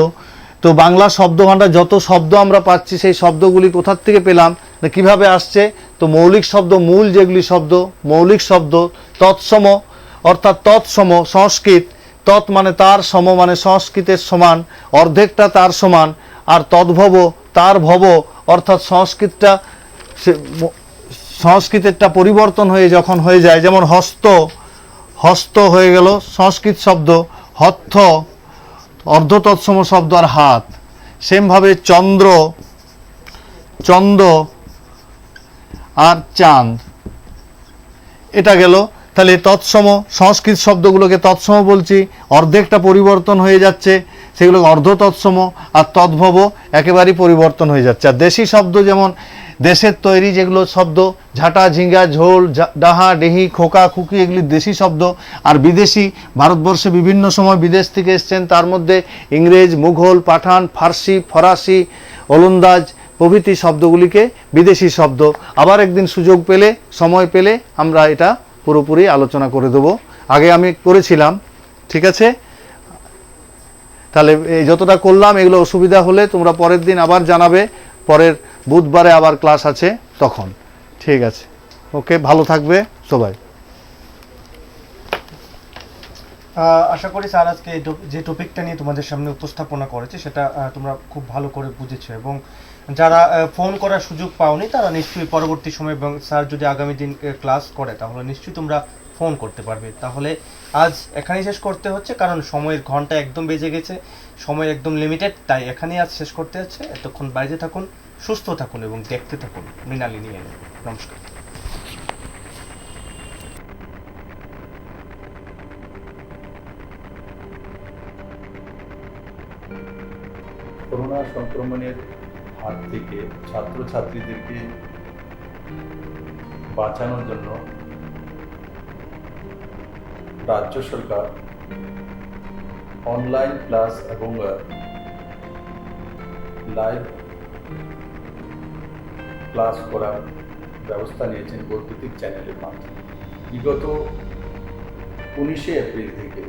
তো বাংলা শব্দ ভাণ্ডার যত শব্দ আমরা পাচ্ছি, সেই শব্দগুলি কোথার থেকে পেলাম, কিভাবে আসছে? তো মৌলিক শব্দ, মূল যেগুলি শব্দ, মৌলিক শব্দ। তৎসম অর্থাৎ তৎসম, সংস্কৃত, তৎ মানে তার, সম মানে সংস্কৃতের সমান, অর্ধেকটা তার সমান। আর তদ্ভব, তার ভব, অর্থাৎ সংস্কৃতটা, সংস্কৃতেরটা পরিবর্তন হয়ে যখন হয়ে যায়, যেমন হস্ত, হস্ত হয়ে গেল সংস্কৃত শব্দ, হত্থ অর্ধ তৎসম শব্দ, আর হাত। সেমভাবে চন্দ্র, চন্দ্র, আর চাঁদ, এটা গেল। তাহলে তৎসম, সংস্কৃত শব্দগুলোকে তৎসম বলছি, অর্ধেকটা পরিবর্তন হয়ে যাচ্ছে, সেগুলো অর্ধ তৎসম। আর তদ্ভব একেবারেই পরিবর্তন হয়ে যাচ্ছে। আর দেশি শব্দ, যেমন দেশের তৈরি যেগুলো শব্দ, ঝাঁটা, ঝিঙ্গা, ঝোল, ডাহা, ডেহি, খোকা, খুকি, এগুলি দেশি শব্দ। আর বিদেশি, ভারতবর্ষে বিভিন্ন সময় বিদেশ থেকে এসছেন, তার মধ্যে ইংরেজ, মুঘল, পাঠান, ফার্সি, ফরাসি, ওলন্দাজ প্রভৃতি শব্দগুলিকে বিদেশি শব্দ। আবার একদিন সুযোগ পেলে, সময় পেলে আমরা এটা পুরোপুরি আলোচনা করে দেব। আগে আমি করেছিলাম, ঠিক আছে? তাহলে এই যতটা করলাম, এগুলো অসুবিধা হলে তোমরা পরের দিন আবার জানাবে। পরের বুধবারে আবার ক্লাস আছে তখন। ঠিক আছে, ওকে, ভালো থাকবে সবাই। আশা করি স্যার আজকে যে টপিকটা নিয়ে তোমাদের সামনে উপস্থাপনা করেছে সেটা তোমরা খুব ভালো করে বুঝেছো, এবং যারা ফোন করার সুযোগ পাওনি তারা নিশ্চয়ই পরবর্তী সময়, এবং স্যার যদি আগামী দিন ক্লাস করে তাহলে নিশ্চয়ই তোমরা ফোন করতে পারবে। তাহলে আজ এখানেই শেষ করতে হচ্ছে, কারণ সময়ের ঘন্টা একদম বেজে গেছে, সময় একদম লিমিটেড, তাই এখানেই আজ শেষ করতে হচ্ছে। এতক্ষণ বাড়িতে থাকুন, সুস্থ থাকুন এবং দেখতে থাকুন মৃণালিনী এনে। নমস্কার। করোনা সংক্রমণের হাত থেকে ছাত্রছাত্রীদেরকে বাঁচানোর জন্য রাজ্য সরকার অনলাইন ক্লাস এবং লাইভ ক্লাস করার ব্যবস্থা নিয়েছেন বৈদ্যুতিক চ্যানেলের মাধ্যমে। বিগত 19শে এপ্রিল থেকে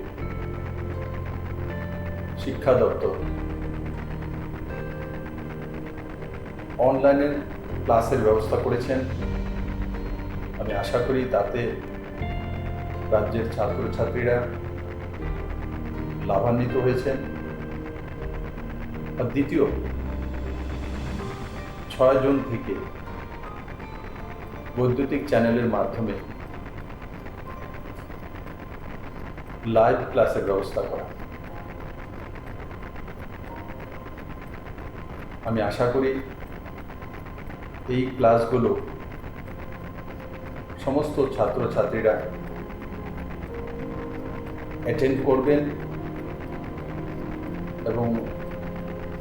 শিক্ষা দপ্তর অনলাইনে ক্লাসের ব্যবস্থা করেছেন। আমি আশা করি তাতে রাজ্যের ছাত্রছাত্রীরা লাভান্বিত হয়েছেন। আর দ্বিতীয় 6 জুন থেকে বৈদ্যুতিক চ্যানেলের মাধ্যমে লাইভ ক্লাসের ব্যবস্থা করা। আমি আশা করি এই ক্লাসগুলো সমস্ত ছাত্রছাত্রীরা অ্যাটেন্ড করবেন এবং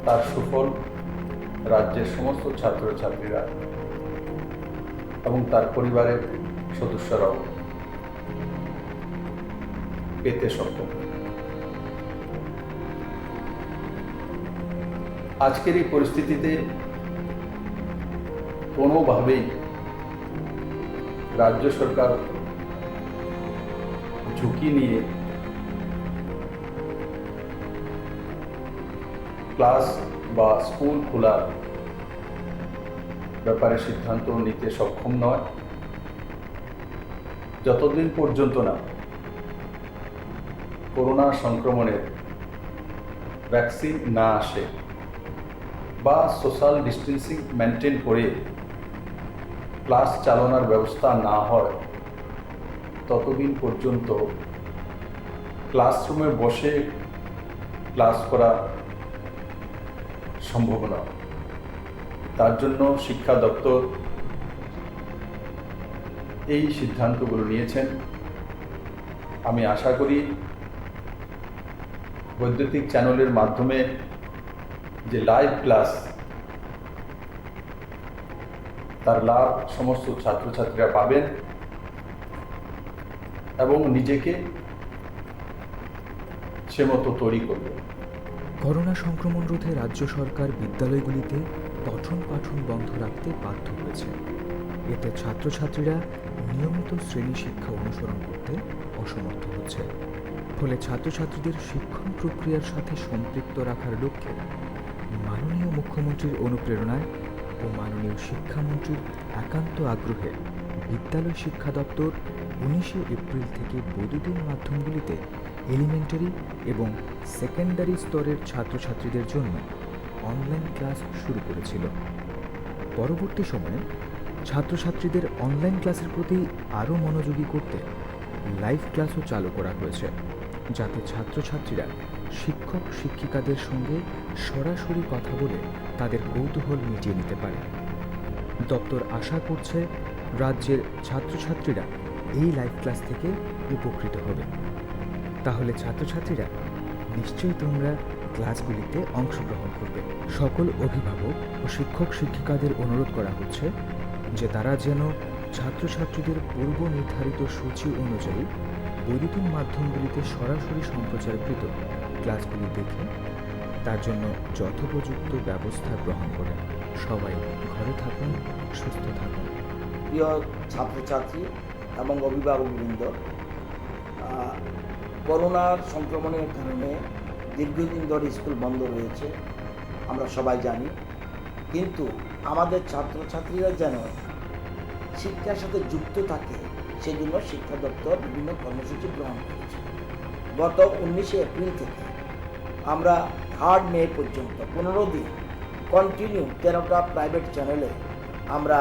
তার সুফল রাজ্যের সমস্ত ছাত্রছাত্রীরা এবং তার পরিবারের সদস্যরাও পেতে সক্ষম। আজকের এই পরিস্থিতিতে কোনোভাবেই রাজ্য সরকার ঝুঁকি নিয়ে ক্লাস বা স্কুল খোলার ব্যাপারে সিদ্ধান্ত নিতে সক্ষম নয় যতদিন পর্যন্ত না করোনা সংক্রমণের ভ্যাকসিন না আসে বা সোশ্যাল ডিস্টেন্সিং মেনটেন করে ক্লাস চালানোর ব্যবস্থা না হয় ততদিন পর্যন্ত ক্লাসরুমে বসে ক্লাস করা সম্ভব নয়। তার জন্য শিক্ষা দপ্তর এই সিদ্ধান্তগুলো নিয়েছেন। আমি আশা করি বৈদ্যুতিক চ্যানেলের মাধ্যমে যে লাইভ ক্লাস তার লাভ সমস্ত ছাত্রছাত্রীরা পাবেন এবং নিজেকে সে মতো তৈরি করবে। করোনা সংক্রমণ রোধে রাজ্য সরকার বিদ্যালয়গুলিতে পঠন পাঠন বন্ধ রাখতে বাধ্য হয়েছে। এতে ছাত্রছাত্রীরা নিয়মিত শ্রেণী শিক্ষা অনুসরণ করতে অসমর্থ হচ্ছে। ফলে ছাত্রছাত্রীদের শিক্ষণ প্রক্রিয়ার সাথে সম্পৃক্ত রাখার লক্ষ্যে মাননীয় মুখ্যমন্ত্রীর অনুপ্রেরণায় ও মাননীয় শিক্ষামন্ত্রীর একান্ত আগ্রহে বিদ্যালয় শিক্ষা দপ্তর 19শে এপ্রিল থেকে বৈদ্যুতিন মাধ্যমগুলিতে এলিমেন্টারি এবং সেকেন্ডারি স্তরের ছাত্রছাত্রীদের জন্য অনলাইন ক্লাস শুরু করেছিল। পরবর্তী সময়ে ছাত্রছাত্রীদের অনলাইন ক্লাসের প্রতি আরও মনোযোগী করতে লাইভ ক্লাসও চালু করা হয়েছে, যাতে ছাত্রছাত্রীরা শিক্ষক শিক্ষিকাদের সঙ্গে সরাসরি কথা বলে তাদের কৌতূহল মিটিয়ে নিতে পারে। দপ্তর আশা করছে রাজ্যের ছাত্রছাত্রীরা এই লাইভ ক্লাস থেকে উপকৃত হবে। তাহলে ছাত্রছাত্রীরা নিশ্চয়ই তোমরা ক্লাসগুলিতে অংশগ্রহণ করবে। সকল অভিভাবক ও শিক্ষক শিক্ষিকাদের অনুরোধ করা হচ্ছে যে তারা যেন ছাত্রছাত্রীদের পূর্ব নির্ধারিত সূচি অনুযায়ী বৈদ্যুতিন মাধ্যমগুলিতে সরাসরি সম্প্রচারকৃত ক্লাসগুলি দেখে তার জন্য যথোপযুক্ত ব্যবস্থা গ্রহণ করেন। সবাই ঘরে থাকুন, সুস্থ থাকুন। প্রিয় ছাত্রছাত্রী এবং অভিভাবকবৃন্দ, করোনার সংক্রমণের কারণে দীর্ঘদিন ধরে স্কুল বন্ধ রয়েছে, আমরা সবাই জানি। কিন্তু আমাদের ছাত্রছাত্রীরা যেন শিক্ষার সাথে যুক্ত থাকে সেজন্য শিক্ষা দপ্তর বিভিন্ন কর্মসূচি গ্রহণ করেছে। গত 19শে এপ্রিল থেকে আমরা 3 মে পর্যন্ত 15 দিন কন্টিনিউ 13টা প্রাইভেট চ্যানেলে আমরা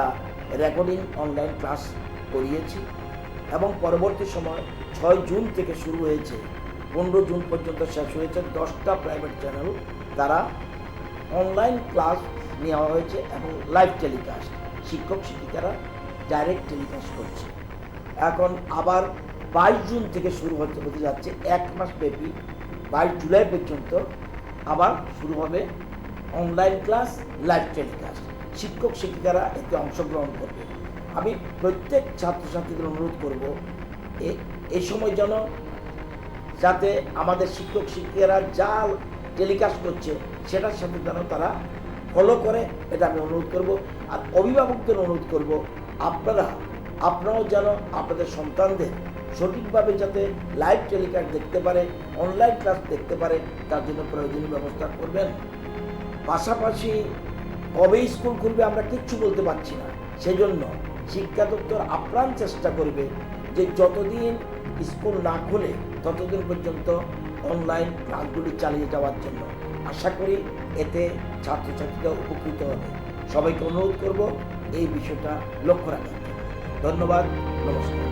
রেকর্ডিং অনলাইন ক্লাস করিয়েছি এবং পরবর্তী সময় 6 জুন থেকে শুরু হয়েছে, 15 জুন পর্যন্ত শেষ হয়েছে 10টা প্রাইভেট চ্যানেল তারা অনলাইন ক্লাস নেওয়া হয়েছে এবং লাইভ টেলিকাস্ট শিক্ষক শিক্ষিকারা ডাইরেক্ট টেলিকাস্ট করছে। এখন আবার 22 জুন থেকে শুরু হতে যাচ্ছে, 1 মাস ব্যাপী 22 জুলাই পর্যন্ত আবার শুরু হবে অনলাইন ক্লাস লাইভ টেলিকাস্ট। শিক্ষক শিক্ষিকারা এতে অংশগ্রহণ করবে। আমি প্রত্যেক ছাত্রছাত্রীদের অনুরোধ করব এই সময় যেন যাতে আমাদের শিক্ষক শিক্ষিকারা যা টেলিকাস্ট করছে সেটার সাথে যেন তারা ফলো করে, এটা আমি অনুরোধ করব। আর অভিভাবকদের অনুরোধ করব আপনারাও যেন আপনাদের সন্তানদের সঠিকভাবে যাতে লাইভ টেলিকাস্ট দেখতে পারে, অনলাইন ক্লাস দেখতে পারে, তার জন্য প্রয়োজনীয় ব্যবস্থা করবেন। পাশাপাশি কবে স্কুল খুলবে আমরা কিচ্ছু বলতে পারছি না, সেজন্য শিক্ষা দপ্তর আপ্রাণ চেষ্টা করবে যে যতদিন স্কুল না খুলে ততদিন পর্যন্ত অনলাইন ক্লাসগুলি চালিয়ে যাওয়ার জন্য। আশা করি এতে ছাত্রছাত্রীরা উপকৃত হবে। সবাইকে অনুরোধ করব এই বিষয়টা লক্ষ্য রাখার জন্য। ধন্যবাদ, নমস্কার।